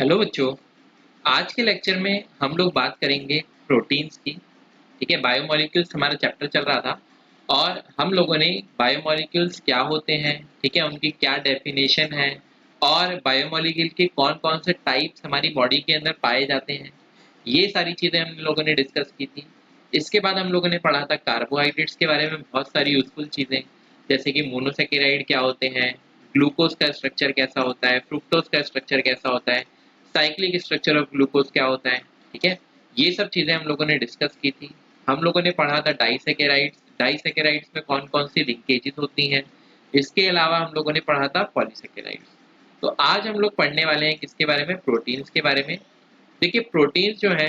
Hello बच्चों। आज के लेक्चर में हम लोग बात करेंगे प्रोटीन्स की। ठीक है, बायोमोलिक्यूल्स हमारा चैप्टर चल रहा था और हम लोगों ने बायोमोलिक्यूल्स क्या होते हैं, ठीक है, उनकी क्या डेफिनेशन है और बायोमोलिक्यूल के कौन कौन से टाइप्स हमारी बॉडी के अंदर पाए जाते हैं, ये सारी चीज़ें हम लोगों ने डिस्कस की थी। इसके बाद हम लोगों ने पढ़ा था कार्बोहाइड्रेट्स के बारे में, बहुत सारी यूजफुल चीज़ें, जैसे कि मोनोसेकेराइड क्या होते हैं, ग्लूकोज का स्ट्रक्चर कैसा होता है, फ्रुक्टोज का स्ट्रक्चर कैसा होता है, साइक्लिक स्ट्रक्चर ऑफ ग्लूकोज क्या होता है। ठीक है, ये सब चीज़ें हम लोगों ने डिस्कस की थी। हम लोगों ने पढ़ा था डाइसेकेराइड्स, डाइसेकेराइड्स में कौन कौन सी लिंकेजेस होती हैं। इसके अलावा हम लोगों ने पढ़ा था पॉलीसेकेराइड्स। तो आज हम लोग पढ़ने वाले हैं किसके बारे में, प्रोटीन्स के बारे में। देखिए, प्रोटीन्स जो है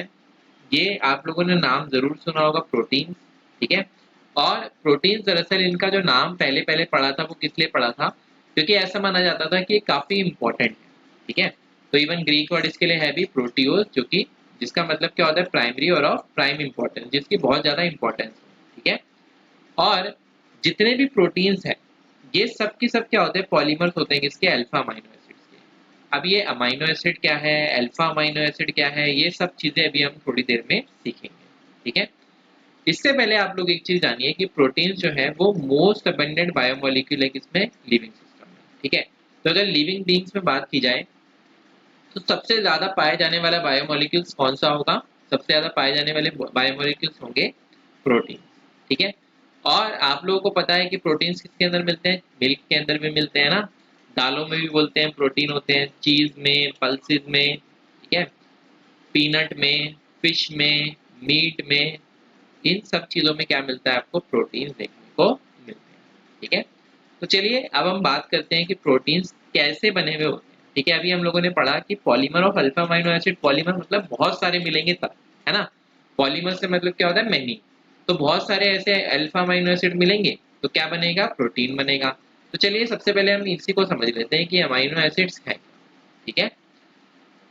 ये आप लोगों ने नाम जरूर सुना होगा, प्रोटीन। ठीक है, और प्रोटीन दरअसल इनका जो नाम पहले पहले पढ़ा था वो किस लिए पढ़ा था, क्योंकि ऐसा माना जाता था कि ये काफी इंपॉर्टेंट है। ठीक है, तो इवन ग्रीक वर्ड इसके लिए है भी प्रोटियोस, जो कि जिसका मतलब क्या होता है, प्राइमरी और ऑफ प्राइम इंपॉर्टेंस, जिसकी बहुत ज्यादा इंपॉर्टेंस है। ठीक है, और जितने भी प्रोटीन्स हैं ये सब की सब क्या होते हैं, पॉलीमर्स होते हैं किसके, अल्फा अमाइनो एसिड्स के। अब ये अमाइनो एसिड क्या है, अल्फा अमाइनो एसिड क्या है, ये सब चीजें अभी हम थोड़ी देर में सीखेंगे। ठीक है, इससे पहले आप लोग एक चीज जानिए कि प्रोटीन्स जो है वो मोस्ट अबंडेंट बायोमोलिक्यूल है किसमें, लिविंग सिस्टम में। ठीक है, तो अगर लिविंग बींग्स में बात की जाए तो सबसे ज्यादा पाए जाने वाला बायोमोलिक्यूल्स कौन सा होगा, सबसे ज्यादा पाए जाने वाले बायोमोलिक्यूल्स होंगे प्रोटीन। ठीक है, और आप लोगों को पता है कि प्रोटीन्स किसके अंदर मिलते हैं, मिल्क के अंदर भी मिलते हैं ना, दालों में भी बोलते हैं प्रोटीन होते हैं, चीज में, पल्सेस में, ठीक है, पीनट में, फिश में, मीट में, इन सब चीजों में क्या मिलता है आपको, प्रोटीन देखने को मिलते हैं। ठीक है, तो चलिए अब हम बात करते हैं कि प्रोटीन्स कैसे बने हुए होते हैं। ठीक है, अभी हम लोगों ने पढ़ा कि polymer of alpha amino acid, polymer मतलब बहुत सारे मिलेंगे तब, है ना। पॉलीमर से मतलब क्या होता है, मेनी। तो बहुत सारे ऐसे अल्फा अमाइनो एसिड मिलेंगे तो क्या बनेगा, प्रोटीन बनेगा। तो चलिए सबसे पहले हम इसी को समझ लेते हैं कि अमाइनो एसिड्स है। ठीक है,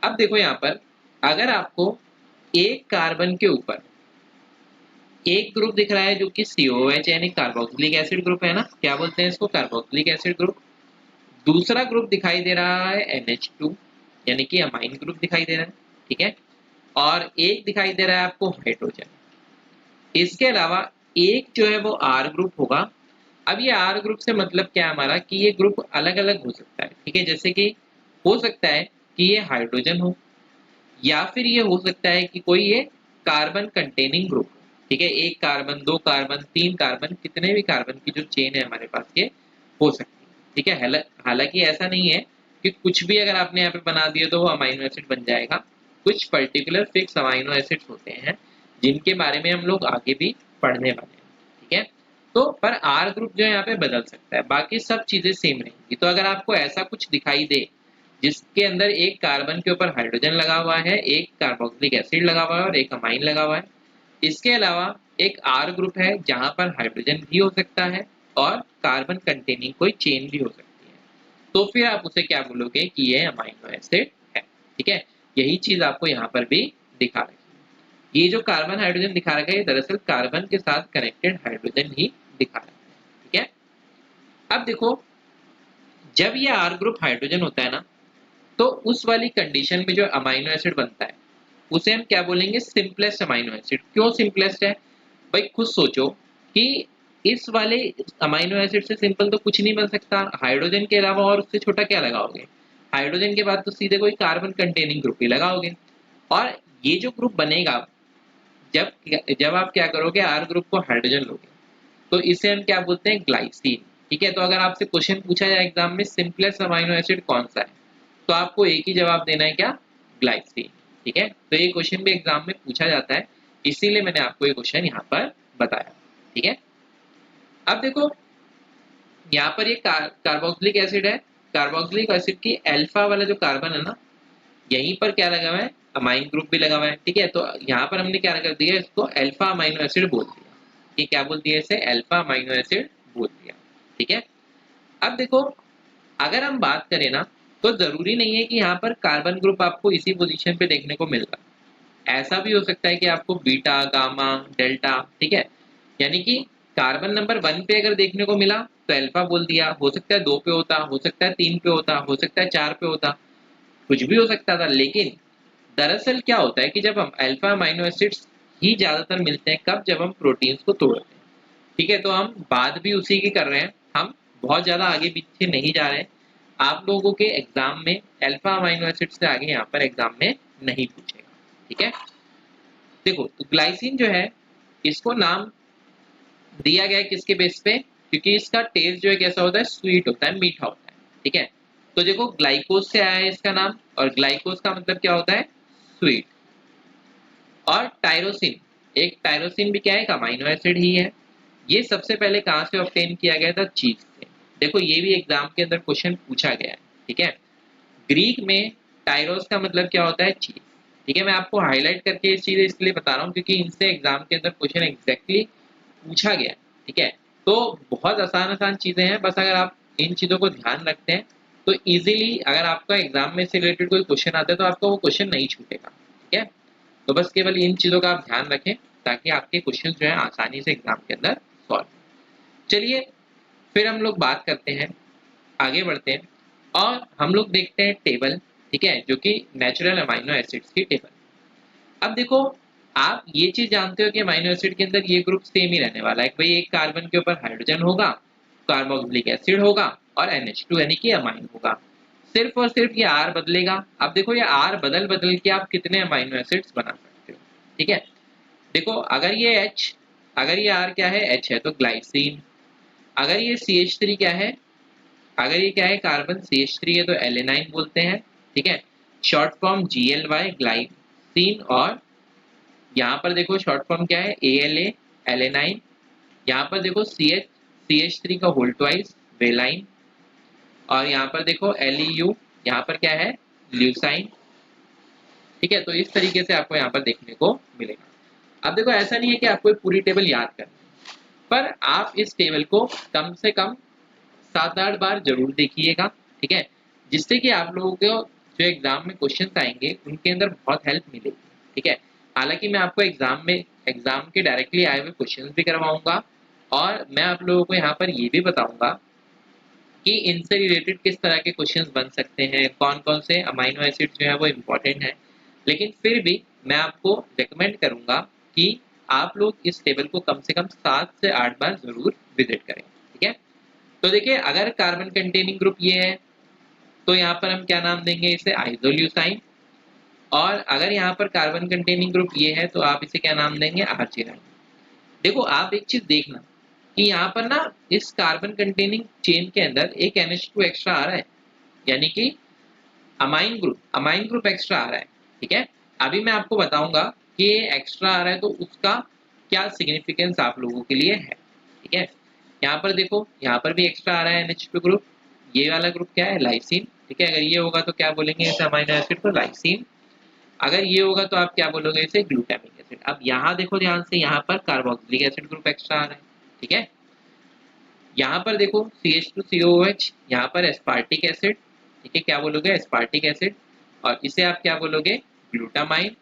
अब देखो यहाँ पर, अगर आपको एक कार्बन के ऊपर एक ग्रुप दिख रहा है जो कि COH यानी कार्बोक्सिलिक एसिड ग्रुप है ना, क्या बोलते हैं इसको, कार्बोक्सिलिक एसिड ग्रुप। दूसरा ग्रुप दिखाई दे रहा है NH2 यानी कि अमाइन ग्रुप दिखाई दे रहा है। ठीक है, और एक दिखाई दे रहा है आपको हाइड्रोजन। इसके अलावा एक जो है वो R ग्रुप होगा। अब ये R ग्रुप से मतलब क्या है हमारा, कि ये ग्रुप अलग अलग हो सकता है। ठीक है, जैसे कि हो सकता है कि ये हाइड्रोजन हो, या फिर ये हो सकता है कि कोई ये कार्बन कंटेनिंग ग्रुप हो। ठीक है, एक कार्बन, दो कार्बन, तीन कार्बन, कितने भी कार्बन की जो चेन है हमारे पास ये हो सकती है। ठीक है, हालांकि ऐसा नहीं है कि कुछ भी अगर आपने यहाँ पे बना दिया तो वो अमाइनो एसिड बन जाएगा। कुछ पर्टिकुलर फिक्स अमाइनो एसिड्स होते हैं जिनके बारे में हम लोग आगे भी पढ़ने वाले हैं। ठीक है, तो पर आर ग्रुप जो है यहाँ पे बदल सकता है, बाकी सब चीजें सेम रहेंगी। तो अगर आपको ऐसा कुछ दिखाई दे जिसके अंदर एक कार्बन के ऊपर हाइड्रोजन लगा हुआ है, एक कार्बोक्सिलिक एसिड लगा हुआ है और एक अमाइन लगा हुआ है, इसके अलावा एक आर ग्रुप है जहां पर हाइड्रोजन भी हो सकता है और कार्बन कंटेनिंग कोई चेन भी हो सकती है, तो फिर आप उसे क्या बोलोगे कि ये अमाइनो एसिड है। ठीक है, यही चीज आपको यहाँ पर भी दिखा रखी है। ये जो कार्बन हाइड्रोजन दिखा रखा है ये दरअसल कार्बन के साथ कनेक्टेड हाइड्रोजन ही दिखा रखा है। ठीक है, अब देखो, जब ये आर ग्रुप हाइड्रोजन होता है ना, तो उस वाली कंडीशन में जो अमाइनो एसिड बनता है उसे हम क्या बोलेंगे, सिंपलेस्ट अमाइनो एसिड। क्यों सिंपलेस्ट है भाई, खुद सोचो कि इस वाले अमाइनो एसिड से सिंपल तो कुछ नहीं बन सकता, हाइड्रोजन के अलावा और उससे छोटा क्या लगाओगे, हाइड्रोजन के बाद तो सीधे कोई कार्बन कंटेनिंग ग्रुप ही लगाओगे। और ये जो ग्रुप बनेगा, जब जब आप क्या करोगे, आर ग्रुप को हाइड्रोजन लोगे तो इसे हम क्या बोलते हैं, ग्लाइसिन। ठीक है, तो अगर आपसे क्वेश्चन पूछा जाए एग्जाम में सिंपलेस्ट अमाइनो एसिड कौन सा है, तो आपको एक ही जवाब देना है, क्या, ग्लाइसिन। ठीक है, तो ये क्वेश्चन भी एग्जाम में पूछा जाता है, इसीलिए मैंने आपको ये क्वेश्चन यहाँ पर बताया। ठीक है, अब देखो, यहाँ पर ये कार्बोक्सिलिक एसिड है, कार्बोक्सिलिक एसिड की अल्फा वाला जो कार्बन है ना, यहीं पर क्या लगा हुआ है, अमाइन ग्रुप भी लगा हुआ है। ठीक है, तो यहाँ पर हमने क्या कर दिया, इसको अल्फा अमाइनो एसिड बोल दिया। ये क्या बोल दिया, इसे अल्फा अमाइनो एसिड बोल दिया। ठीक है, अब देखो, अगर हम बात करें ना, तो जरूरी नहीं है कि यहाँ पर कार्बन ग्रुप आपको इसी पोजीशन पे देखने को मिल रहा है। ऐसा भी हो सकता है कि आपको बीटा, गामा, डेल्टा, ठीक है, यानी कि कार्बन नंबर 1 पे अगर देखने को मिला तो अल्फा बोल दिया, हो सकता है 2 पे होता, हो सकता है 3 पे होता, हो सकता है 4 पे होता। कुछ भी हो सकता था। लेकिन दरअसल क्या होता है कि जब हम अल्फा अमीनो एसिड्स ही ज्यादातर मिलते हैं कब, जब हम प्रोटीन्स को तोड़ते हैं। ठीक है, तो हम बात भी उसी की कर रहे हैं, हम बहुत ज्यादा आगे पीछे नहीं जा रहे हैं। आप लोगों के एग्जाम में अल्फा अमीनो एसिड से आगे यहाँ पर एग्जाम में नहीं पूछेगा। ठीक है, देखो तो ग्लाइसिन जो है इसको नाम दिया गया है किसके बेस पे, क्योंकि इसका टेस्ट जो है कैसा होता है, स्वीट होता है, मीठा होता है। ठीक है, तो देखो ग्लाइकोज से आया है इसका नाम, और ग्लाइकोज का मतलब क्या होता है, स्वीट। और टायरोसिन, एक टायरोसिन भी क्या है, एक अमीनो एसिड ही है। ये सबसे पहले कहाँ से ऑब्टेन किया गया था, चीज से। देखो ये भी एग्जाम के अंदर क्वेश्चन पूछा गया है। ठीक है, ग्रीक में टायरोस का मतलब क्या होता है, चीज। ठीक है, मैं आपको हाईलाइट करके इस चीज इसलिए बता रहा हूँ क्योंकि इनसे एग्जाम के अंदर क्वेश्चन एग्जैक्टली पूछा गया है। ठीक है, तो बहुत आसान आसान चीजें हैं, बस अगर आप इन चीजों को ध्यान रखते हैं तो इजीली अगर आपका एग्जाम में से रिलेटेड कोई क्वेश्चन आता है तो आपका वो क्वेश्चन नहीं छूटेगा। ठीक है, तो बस केवल इन चीजों का आप ध्यान रखें ताकि आपके क्वेश्चन जो है आसानी से एग्जाम के अंदर सॉल्व। चलिए फिर हम लोग बात करते हैं, आगे बढ़ते हैं और हम लोग देखते हैं टेबल। ठीक है, जो कि नेचुरल अमीनो एसिड्स की टेबल। अब देखो आप ये चीज जानते हो कि अमीनो एसिड के अंदर ये ग्रुप सेम ही रहने वाला है, भाई एक कार्बन के ऊपर हाइड्रोजन होगा, कार्बोक्सिलिक एसिड होगा और NH2 यानी कि अमाइन होगा। सिर्फ और सिर्फ ये R बदलेगा। अब देखो ये R बदल बदल के आप कितने अमीनो एसिड्स बना सकते हो। ठीक है, देखो अगर ये H, अगर ये R क्या है, H है तो ग्लाइसिन। अगर ये CH3 क्या है, अगर ये क्या है कार्बन, CH3 है तो एलेनाइन बोलते हैं। ठीक है, शॉर्ट फॉर्म GLY ग्लाइसिन। और यहाँ पर देखो शॉर्ट फॉर्म क्या है, ALA एलेनाइन। यहाँ पर देखो CH3 का होल ट्वाइस वेलाइन। और यहाँ पर देखो LEU, यहाँ पर क्या है, ल्यूसाइन। ठीक है, तो इस तरीके से आपको यहाँ पर देखने को मिलेगा। अब देखो ऐसा नहीं है कि आपको पूरी टेबल याद करनी है, पर आप इस टेबल को कम से कम 7-8 बार जरूर देखिएगा। ठीक है, जिससे कि आप लोगों को जो एग्जाम में क्वेश्चन आएंगे उनके अंदर बहुत हेल्प मिलेगी। ठीक है, हालांकि मैं आपको एग्जाम के डायरेक्टली आए हुए क्वेश्चन भी करवाऊंगा और मैं आप लोगों को यहाँ पर ये भी बताऊंगा कि इनसे रिलेटेड किस तरह के क्वेश्चंस बन सकते हैं, कौन कौन से अमीनो एसिड जो है वो इम्पोर्टेंट है। लेकिन फिर भी मैं आपको रिकमेंड करूंगा कि आप लोग इस टेबल को कम से कम 7 से 8 बार जरूर विजिट करें। ठीक है, तो देखिए अगर कार्बन कंटेनिंग ग्रुप ये है तो यहाँ पर हम क्या नाम देंगे, इसे आइसोल्यूसाइन। और अगर यहाँ पर कार्बन कंटेनिंग ग्रुप ये है तो आप इसे क्या नाम देंगे, आर्जिनाइन। देखो आप एक चीज देखना कि यहाँ पर ना इस कार्बन कंटेनिंग चेन के अंदर एक NH2 एक्स्ट्रा आ रहा है, यानी कि अमाइन ग्रुप एक्स्ट्रा आ रहा है। ठीक है, अभी मैं आपको बताऊंगा कि ये एक्स्ट्रा आ रहा है तो उसका क्या सिग्निफिकेंस आप लोगों के लिए है। ठीक है, यहाँ पर देखो यहाँ पर भी एक्स्ट्रा आ रहा है NH2 ग्रुप, ये वाला ग्रुप क्या है, लाइसिन। ठीक है, अगर ये होगा तो क्या बोलेंगे इसे, अमाइनो एसिड को लाइसिन। अगर ये होगा तो आप क्या बोलोगे, इसे ग्लूटामिक एसिड। अब यहाँ देखो ध्यान से, यहाँ पर कार्बोक्सिलिक एसिड ग्रुप एक्स्ट्रा आ रहा है। ठीक है, यहाँ पर देखो CH2COOH, यहाँ पर एस्पार्टिक एसिड। ठीक है, क्या बोलोगे, एस्पार्टिक एसिड। और इसे आप क्या बोलोगे, ग्लूटामाइन।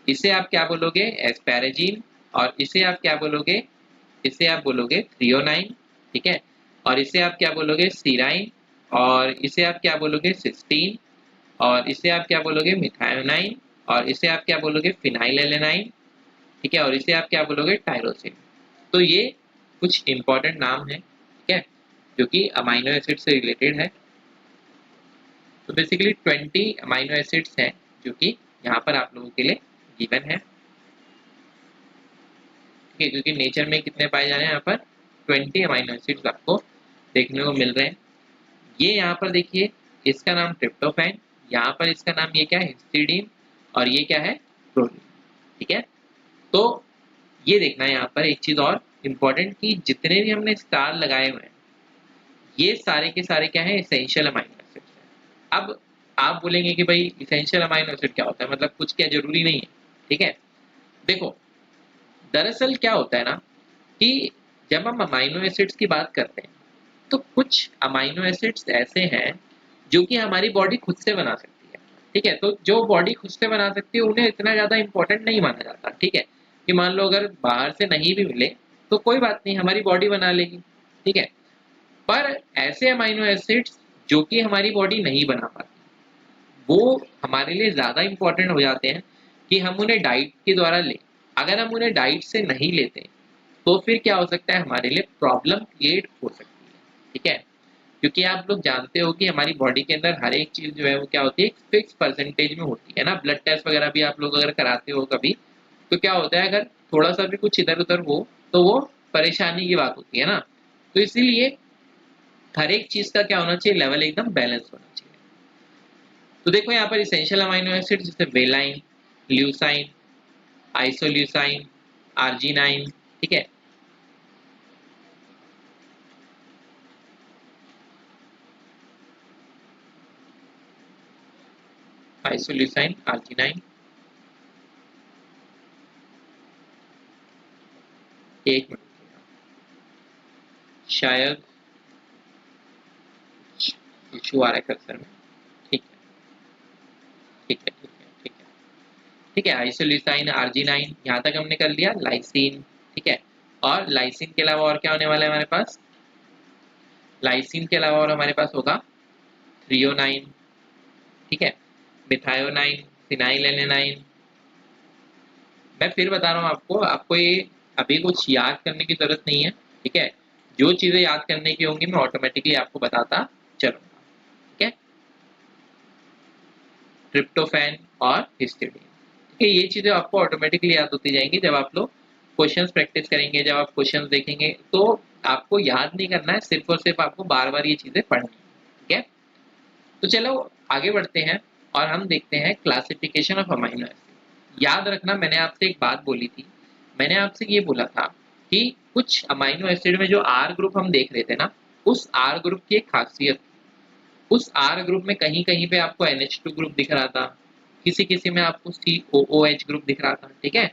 इसे आप क्या बोलोगे, एस्पैराजीन। और इसे आप क्या बोलोगे, इसे आप बोलोगे थ्रियोनाइन। ठीक है, और इसे आप क्या बोलोगे, सीराइन। और इसे आप क्या बोलोगे, सिस्टीन। और इसे आप क्या बोलोगे, मिथायोनाइन। और इसे आप क्या बोलोगे, फिनाइलएलेनाइन। ठीक है, और इसे आप क्या बोलोगे, टायरोसिन। तो ये कुछ इंपॉर्टेंट नाम है। ठीक है, जो कि अमाइनो एसिड से रिलेटेड है। तो बेसिकली 20 अमाइनो एसिड्स हैं जो कि यहाँ पर आप लोगों के लिए गिवन है। ठीक है, क्योंकि नेचर में कितने पाए जा रहे हैं, यहाँ पर 20 अमाइनो एसिड्स आपको देखने को मिल रहे हैं। ये यहाँ पर देखिए, इसका नाम ट्रिप्टोफैन, यहाँ पर इसका नाम ये क्या है, हिस्टिडीन। और ये क्या है, प्रोटीन। ठीक है, तो ये देखना है यहाँ पर एक चीज और इम्पोर्टेंट कि जितने भी हमने स्टार लगाए हुए हैं ये सारे के सारे क्या है, इसेंशियल अमाइनो एसिड्स हैं। अब आप बोलेंगे कि भाई इसेंशियल अमाइनो एसिड क्या होता है, मतलब कुछ क्या जरूरी नहीं है। ठीक है, देखो दरअसल क्या होता है ना कि जब हम अमाइनो एसिड्स की बात करते हैं तो कुछ अमाइनो एसिड्स ऐसे हैं जो कि हमारी बॉडी खुद से बना सकती है। ठीक है, तो जो बॉडी खुद से बना सकती है उन्हें इतना ज्यादा इंपॉर्टेंट नहीं माना जाता। ठीक है, कि मान लो अगर बाहर से नहीं भी मिले तो कोई बात नहीं, हमारी बॉडी बना लेगी। ठीक है, पर ऐसे अमाइनो एसिड्स जो कि हमारी बॉडी नहीं बना पाती वो हमारे लिए ज़्यादा इम्पोर्टेंट हो जाते हैं कि हम उन्हें डाइट के द्वारा लें। अगर हम उन्हें डाइट से नहीं लेते तो फिर क्या हो सकता है, हमारे लिए प्रॉब्लम क्रिएट हो सकती है। ठीक है, क्योंकि आप लोग जानते हो कि हमारी बॉडी के अंदर हर एक चीज़ जो है वो क्या होती है, एक फिक्स परसेंटेज में होती है ना। ब्लड टेस्ट वगैरह भी आप लोग अगर कराते हो कभी, तो क्या होता है, अगर थोड़ा सा भी कुछ इधर उधर हो तो वो परेशानी की बात होती है ना। तो इसीलिए हर एक चीज़ का क्या होना चाहिए, लेवल एकदम बैलेंस होना चाहिए। तो देखो यहाँ पर इसेंशियल अमाइनो एसिड जैसे वेलाइन, ल्यूसाइन, आइसोल्यूसाइन, आर्जिनाइन, ठीक है, आइसोल्यूसाइन, आर्जिनाइन, एक मिनट, शायद इशू आ रहा है कर्सर में। ठीक है, ठीक है, ठीक है, ठीक है, ठीक है। आइसोल्यूसाइन, आर्जिनाइन, यहाँ तक हमने कर लिया। लाइसिन, ठीक है, और लाइसिन के अलावा और क्या होने वाला है हमारे पास, लाइसिन के अलावा और हमारे पास होगा थ्रियोनाइन, ठीक है, मिथायोनाइन, फिनाइलएलेनाइन। मैं फिर बता रहा हूँ आपको, आपको ये अभी कुछ याद करने की जरूरत नहीं है। ठीक है, जो चीजें याद करने की होंगी मैं ऑटोमेटिकली आपको बताता चलूंगा। ठीक है, ट्रिप्टोफैन और हिस्टीडीन, ठीक है, ये चीजें आपको ऑटोमेटिकली याद होती जाएंगी जब आप लोग क्वेश्चंस प्रैक्टिस करेंगे, जब आप क्वेश्चंस देखेंगे तो आपको याद नहीं करना है, सिर्फ और सिर्फ आपको बार बार ये चीजें पढ़नी है। ठीक है, तो चलो आगे बढ़ते हैं और हम देखते हैं क्लासिफिकेशन ऑफ अमाइनो एसिड। याद रखना, मैंने आपसे एक बात बोली थी, मैंने आपसे ये बोला था कि कुछ अमाइनो एसिड में जो आर ग्रुप हम देख रहे थे ना, उस आर ग्रुप की एक खासियत, उस आर ग्रुप में कहीं कहीं पे आपको NH2 ग्रुप दिख रहा था, किसी किसी में आपको COOH ग्रुप दिख रहा था। ठीक है,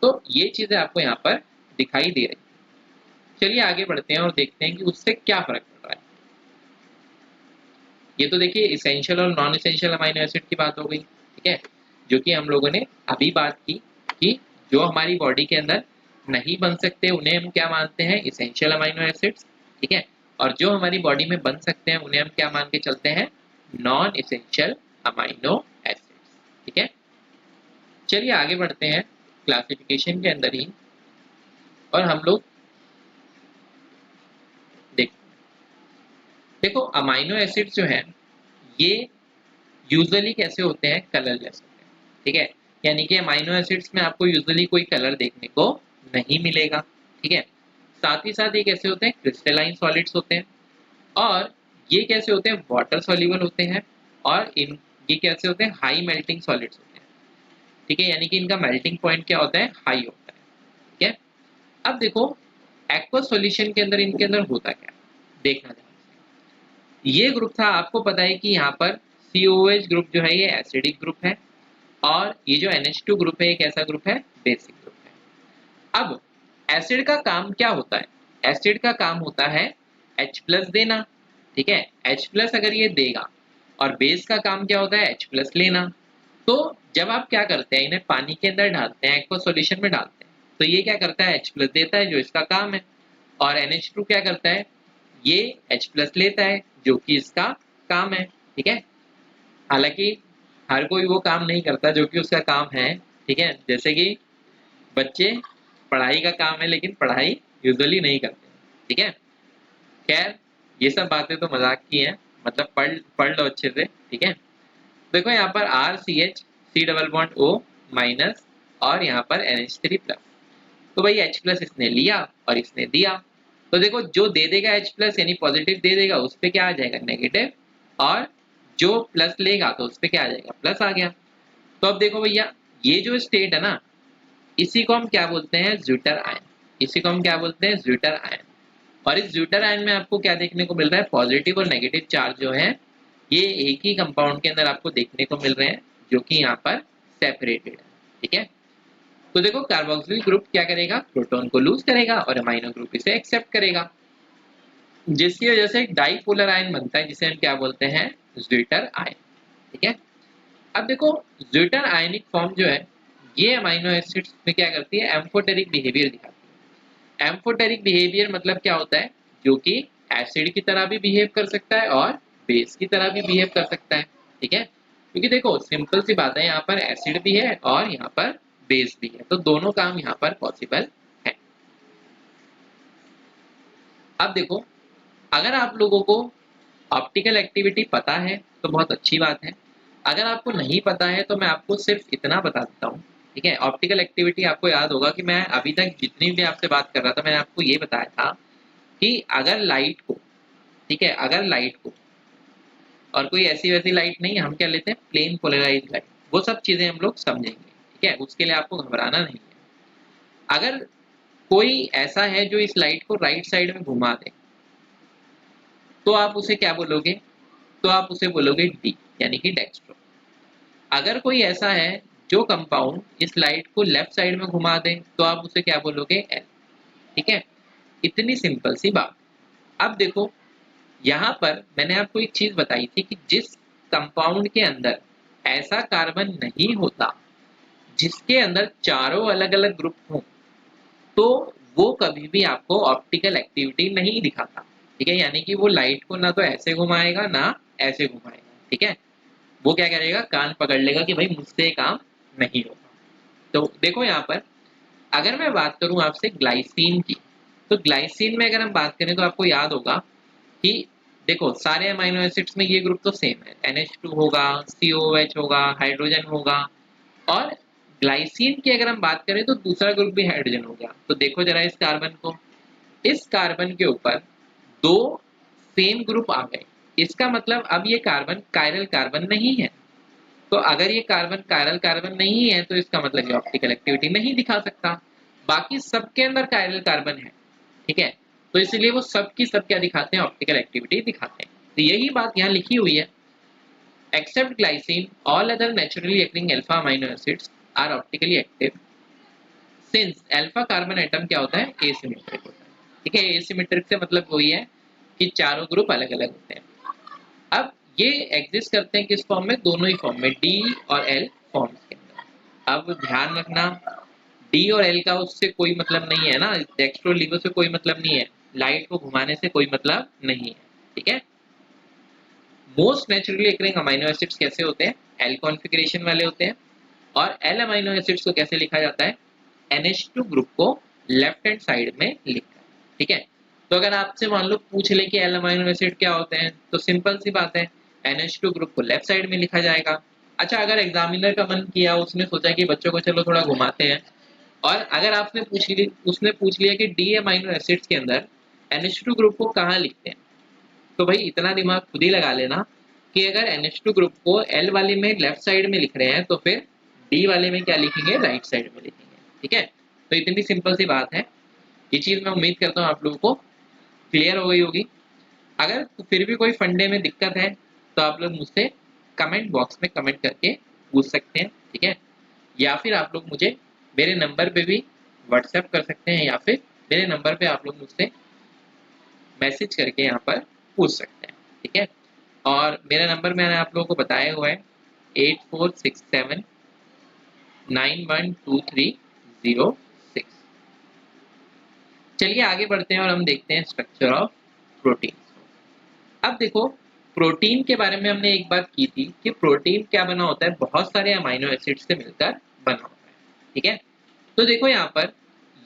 तो ये चीजें आपको यहाँ पर दिखाई दे रही। चलिए आगे बढ़ते हैं और देखते हैं कि उससे क्या फर्क पड़ रहा है। ये तो देखिए इसेंशियल और नॉन इसेंशियल अमाइनो एसिड की बात हो गई। ठीक है, जो कि हम लोगों ने अभी बात की कि जो हमारी बॉडी के अंदर नहीं बन सकते उन्हें हम क्या मानते हैं, इसेंशियल अमाइनो एसिड्स। ठीक है, और जो हमारी बॉडी में बन सकते हैं उन्हें हम क्या मान के चलते हैं, नॉन इसेंशियल अमाइनो एसिड्स। ठीक है, चलिए आगे बढ़ते हैं क्लासिफिकेशन के अंदर ही, और हम लोग देख, देखो अमाइनो एसिड्स जो हैं ये यूजुअली कैसे होते हैं, कलरलेस होते हैं। ठीक है, यानी कि अमाइनो एसिड्स में आपको यूजुअली कोई कलर देखने को नहीं मिलेगा। ठीक है, साथ ही साथ ये कैसे होते हैं, क्रिस्टलाइन सॉलिड्स होते हैं, और ये कैसे होते हैं, वाटर सॉल्युबल होते हैं, और इन ये कैसे होते हैं, हाई मेल्टिंग सॉलिड्स होते हैं। ठीक है, यानी कि इनका मेल्टिंग पॉइंट क्या होता है, हाई होता है। ठीक है, अब देखो एक्वस सॉल्यूशन के अंदर इनके अंदर होता क्या है, देखना ध्यान से। ये ग्रुप था, आपको पता है कि यहाँ पर COH ग्रुप जो है ये एसिडिक ग्रुप है, और ये जो NH2 ग्रुप है एक ऐसा ग्रुप है, बेसिक ग्रुप है। अब एसिड का काम क्या होता है, एसिड का काम होता है H प्लस देना। ठीक है, H प्लस अगर ये देगा, और बेस का काम क्या होता है, H प्लस लेना। तो जब आप क्या करते हैं, इन्हें पानी के अंदर डालते हैं, एक्वा सॉल्यूशन में डालते हैं, तो ये क्या करता है, H प्लस देता है जो इसका काम है, और NH2 क्या करता है, ये H प्लस लेता है जो कि इसका काम है। ठीक है, हालांकि हर कोई वो काम नहीं करता जो कि उसका काम है। ठीक है, जैसे कि बच्चे पढ़ाई का काम है लेकिन पढ़ाई यूजुअली नहीं करते। ठीक है, खैर ये सब बातें तो मजाक की हैं, मतलब पढ़ पढ़ लो अच्छे से। ठीक है, देखो यहाँ पर RCH C double bond O minus, और यहाँ पर NH3 प्लस। तो भाई H प्लस इसने लिया और इसने दिया, तो देखो जो दे देगा H प्लस यानी पॉजिटिव दे देगा, उस पर क्या आ जाएगा, नेगेटिव, और जो प्लस लेगा तो उस पर क्या आ जाएगा, प्लस आ गया। तो अब देखो भैया, ये जो स्टेट है ना, इसी को हम क्या बोलते हैं, ज्यूटर आयन। इसी को हम क्या बोलते हैं, ज्यूटर आयन। और इस ज्यूटर आयन में आपको क्या देखने को मिल रहा है, पॉजिटिव और नेगेटिव चार्ज जो है ये एक ही कंपाउंड के अंदर आपको देखने को मिल रहे हैं, जो कि यहाँ पर सेपरेटेड है। ठीक है, तो देखो कार्बोक्सिल ग्रुप क्या करेगा, प्रोटॉन को लूज करेगा, और अमाइनो ग्रुप इसे एक्सेप्ट करेगा, जिसकी वजह से एक डाइपोलर आयन बनता है जिसे हम क्या बोलते हैं, ज्यूटर आयन। ठीक है, अब देखो ज्यूटर आयनिक फॉर्म जो है ये अमाइनो एसिड्स में क्या करती है, एम्फोटेरिक बिहेवियर दिखाती है। एम्फोटेरिक बिहेवियर मतलब क्या होता है, जो कि एसिड की तरह भी बिहेव कर सकता है और बेस की तरह भी बिहेव कर सकता है। ठीक है, क्योंकि देखो सिंपल सी बात है, यहाँ पर एसिड भी है और यहाँ पर बेस भी है, तो दोनों काम यहाँ पर पॉसिबल है। अब देखो, अगर आप लोगों को ऑप्टिकल एक्टिविटी पता है तो बहुत अच्छी बात है। अगर आपको नहीं पता है तो मैं आपको सिर्फ इतना बता देता हूँ, ठीक है। ऑप्टिकल एक्टिविटी आपको याद होगा कि मैं अभी तक जितनी भी आपसे बात कर रहा था मैंने आपको ये बताया था कि अगर लाइट को, ठीक है, अगर लाइट को, और कोई ऐसी वैसी लाइट नहीं, हम क्या लेते हैं प्लेन पोलराइज लाइट, वो सब चीजें हम लोग समझेंगे, ठीक है, उसके लिए आपको घबराना नहीं है। अगर कोई ऐसा है जो इस लाइट को राइट साइड में घुमा दे तो आप उसे क्या बोलोगे, तो आप उसे बोलोगे डी, यानी कि डेक्स्ट्रो। अगर कोई ऐसा है जो कंपाउंड इस लाइट को लेफ्ट साइड में घुमा दे तो आप उसे क्या बोलोगे, एल, ठीक है। इतनी सिंपल सी बात। अब देखो, यहाँ पर मैंने आपको एक चीज बताई थी कि जिस कंपाउंड के अंदर ऐसा कार्बन नहीं होता जिसके अंदर चारों अलग अलग ग्रुप हों, तो वो कभी भी आपको ऑप्टिकल एक्टिविटी नहीं दिखाता, ठीक है। यानी कि वो लाइट को ना तो ऐसे घुमाएगा ना ऐसे घुमाएगा, ठीक है। वो क्या करेगा, कान पकड़ लेगा कि भाई मुझसे काम नहीं होगा। तो देखो यहाँ पर, अगर मैं बात करूं आपसे ग्लाइसिन की, तो ग्लाइसिन में अगर हम बात करें तो आपको याद होगा कि देखो सारे अमाइनो एसिड्स में ये ग्रुप तो सेम है, NH2 होगा, COOH होगा, हाइड्रोजन होगा। और ग्लाइसिन की अगर हम बात करें तो दूसरा ग्रुप भी हाइड्रोजन हो गया। तो देखो जरा इस कार्बन को, इस कार्बन के ऊपर दो सेम ग्रुप आ गए, इसका मतलब अब ये कार्बन कायरल कार्बन नहीं है। तो अगर ये कार्बन कायरल कार्बन नहीं है तो इसका मतलब ये ऑप्टिकल एक्टिविटी नहीं दिखा सकता। बाकी सबके अंदर कायरल कार्बन है, ठीक है, तो इसलिए वो सब की सब क्या दिखाते हैं, ऑप्टिकल एक्टिविटी दिखाते हैं। तो यही बात यहाँ लिखी हुई है, except glycine all other naturally acting alpha amino acids are optically active since alpha carbon atom क्या होता है, एसिमेट्रिक होता है, ठीक है। एसिमेट्रिक से मतलब वही है कि चारों ग्रुप अलग अलग होते हैं। अब ये एग्जिस्ट करते हैं किस फॉर्म में, दोनों ही फॉर्म में, डी और एल फॉर्म्स के अंदर। अब ध्यान रखना, डी और एल का उससे कोई मतलब नहीं है ना, डेक्स्ट्रो लिगो से कोई मतलब नहीं है, लाइट को घुमाने से कोई मतलब नहीं है, ठीक है। Most naturally occurring amino acids कैसे होते हैं, एल कॉन्फ़िगरेशन वाले होते हैं। और एल अमीनो एसिड्स को कैसे लिखा जाता है, NH2 ग्रुप को लेफ्ट हैंड साइड में लिखकर, ठीक है। तो अगर आपसे मान लो पूछ ले कि एल अमीनो एसिड क्या होते हैं, तो सिंपल सी बात है, NH2 ग्रुप को लेफ्ट साइड में लिखा जाएगा। अच्छा, अगर एग्जामिनर का मन किया, उसने सोचा कि बच्चों को चलो थोड़ा घुमाते हैं, और अगर आपने उसने पूछ लिया कि डी अमीनो एसिड्स के अंदर NH2 ग्रुप को कहाँ लिखते हैं, तो भाई इतना दिमाग खुद ही लगा लेना कि अगर NH2 ग्रुप को L वाले में लेफ्ट साइड में लिख रहे हैं तो फिर D वाले में क्या लिखेंगे, राइट साइड में लिखेंगे, ठीक है। तो इतनी सिंपल सी बात है। ये चीज मैं उम्मीद करता हूँ आप लोगों को क्लियर हो गई होगी। अगर फिर भी कोई फंडे में दिक्कत है तो आप लोग मुझसे कमेंट बॉक्स में कमेंट करके पूछ सकते हैं, ठीक है। या फिर आप लोग मुझे मेरे नंबर पे भी व्हाट्सएप कर सकते हैं, या फिर मेरे नंबर पे आप लोग मुझसे मैसेज करके यहाँ पर पूछ सकते हैं, ठीक है। और मेरा नंबर मैंने आप लोगों को बताया हुआ है 8467912306। चलिए आगे बढ़ते हैं और हम देखते हैं स्ट्रक्चर ऑफ प्रोटीन। अब देखो, प्रोटीन के बारे में हमने एक बात की थी कि प्रोटीन क्या बना होता है, बहुत सारे अमीनो एसिड से मिलकर बना होता है, ठीक है। तो देखो यहाँ पर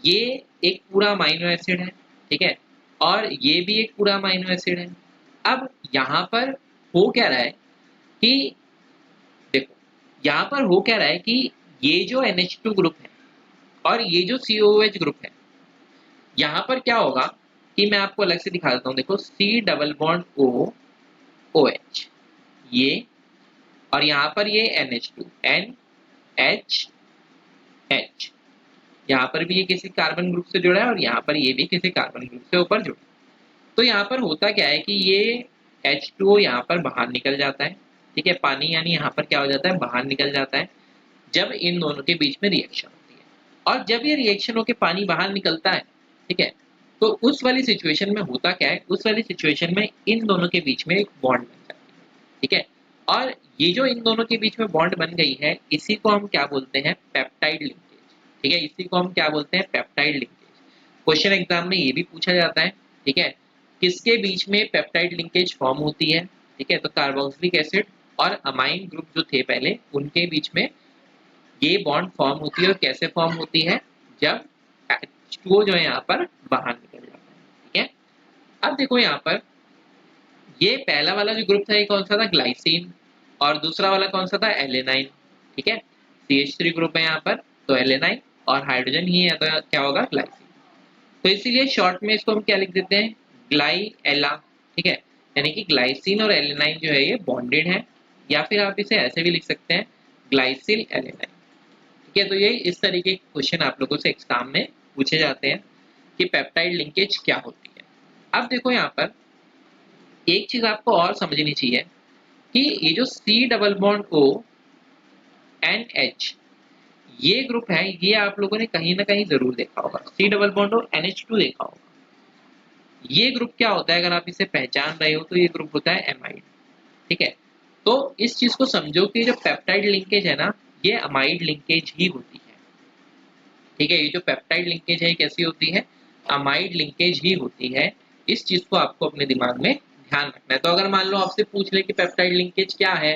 ये एक पूरा अमीनो एसिड है, ठीक है, और ये भी एक पूरा अमीनो एसिड है। अब यहाँ पर हो क्या रहा है कि देखो, यहाँ पर हो क्या रहा है कि ये जो NH2 ग्रुप है और ये जो COOH ग्रुप है, यहाँ पर क्या होगा कि मैं आपको अलग से दिखा देता हूँ। देखो C double bond O OH, ये, और यहाँ पर ये NH2 NH H, यहाँ पर भी ये किसी कार्बन ग्रुप से जुड़ा है और यहाँ पर ये भी किसी कार्बन ग्रुप से ऊपर जुड़ा है। तो यहाँ पर होता क्या है कि ये H2O यहाँ पर बाहर निकल जाता है, ठीक है, पानी यानी यहाँ पर क्या हो जाता है, बाहर निकल जाता है जब इन दोनों के बीच में रिएक्शन होती है। और जब ये रिएक्शन होकर पानी बाहर निकलता है, ठीक है, तो उस वाली सिचुएशन में होता क्या है, उस वाली सिचुएशन में इन दोनों के बीच में एक बॉन्ड बन जाती है, ठीक है। और ये जो इन दोनों के बीच में बॉन्ड बन गई है, इसी को हम क्या बोलते हैं, पेप्टाइड लिंकेज, ठीक है, इसी को हम क्या बोलते हैं, पेप्टाइड लिंकेज। क्वेश्चन एग्जाम में ये भी पूछा जाता है, ठीक है, किसके बीच में पेप्टाइड लिंकेज फॉर्म होती है, ठीक है, तो कार्बोक्सिलिक एसिड और अमाइन ग्रुप जो थे पहले उनके बीच में ये बॉन्ड फॉर्म होती है। और कैसे फॉर्म होती है? जब H2O जो है यहाँ पर बाहर निकल जाता है। ठीक है, अब देखो यहाँ पर ये पहला वाला जो ग्रुप था ये कौन सा था? ग्लाइसिन। और दूसरा वाला कौन सा था? एलेनाइन। ठीक है, CH3 ग्रुप है यहाँ पर, तो एलेनाइन और हाइड्रोजन ही है तो क्या होगा? ग्लाइसिन। तो इसीलिए शॉर्ट में इसको हम क्या लिख देते हैं? ग्लाई एला। ठीक है, यानी कि ग्लाइसिन और एलेनाइन जो है ये बॉन्डेड है, या फिर आप इसे ऐसे भी लिख सकते हैं ग्लाइसिल एलेनाइन। ठीक है, तो ये इस तरीके के क्वेश्चन आप लोगों से एग्जाम में पूछे जाते हैं कि पेप्टाइड लिंकेज क्या होती है। अब देखो यहाँ पर एक चीज आपको और समझनी चाहिए कि ये जो C double bond O NH ये ग्रुप है, ये आप लोगों ने कहीं ना कहीं जरूर देखा होगा। C double bond O NH2 देखा होगा। ये ग्रुप क्या होता है? अगर आप इसे पहचान रहे हो तो ये ग्रुप होता है एमाइड। ठीक है, तो इस चीज को समझो कि जो पेप्टाइड लिंकेज है ना, ये अमाइड लिंकेज ही होती है। ठीक है, ये जो पेप्टाइड लिंकेज है कैसी होती है? अमाइड लिंकेज ही होती है। इस चीज को आपको अपने दिमाग में ध्यान रखना है। तो अगर मान लो आपसे पूछ ले कि पेप्टाइड लिंकेज क्या है,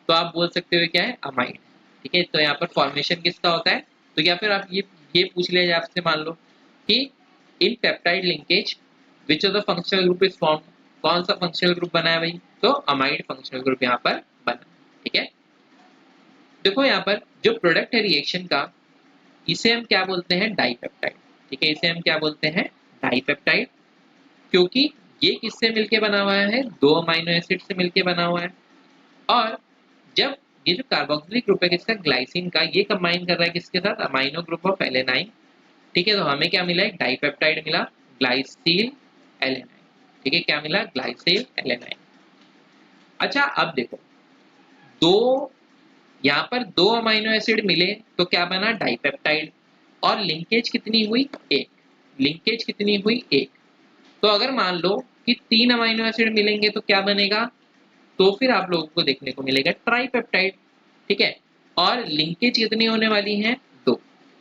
तो आप बोल सकते हो क्या है? अमाइड। ठीक है, तो यहाँ पर फॉर्मेशन किसका होता है? तो या फिर आप ये पूछ ले आपसे, मान लो कि in peptide linkage which of the functional group is form, कौन सा फंक्शनल ग्रुप बना है भाई? तो अमाइड फंक्शनल ग्रुप यहाँ पर बना। ठीक है, देखो यहाँ पर जो प्रोडक्ट है रिएक्शन का, इसे हम क्या बोलते हैं? डाइपेप्टाइड। ठीक है, इसे हम क्या बोलते हैं? डाइपेप्टाइड। क्योंकि ये किससे मिलके बना हुआ है? दो अमाइनो एसिड से मिलके बना हुआ है। और जब ये जो कार्बोक्सिलिक ग्रुप है किसका? ग्लाइसिन का, ये कंबाइन कर रहा है किसके साथ? Amino group of alanine. ठीक है, तो हमें क्या मिला? एक डाइपेप्टाइड मिला, ग्लाइसिल एलेनाइन। ठीक है, क्या मिला? ग्लाइसिल एलेनाइन। अच्छा, अब देखो दो, यहाँ पर दो अमाइनो एसिड मिले तो क्या बना? डाइपेप्टाइड। और लिंकेज कितनी हुई? एक। लिंकेज कितनी हुई? एक। तो अगर मान लो कि तीन अमाइनो एसिड मिलेंगे तो क्या बनेगा? तो फिर आप लोगों को देखने को मिलेगा ट्राइपेप्टाइड। ठीक है, और लिंकेज कितनी होने वाली है? दो।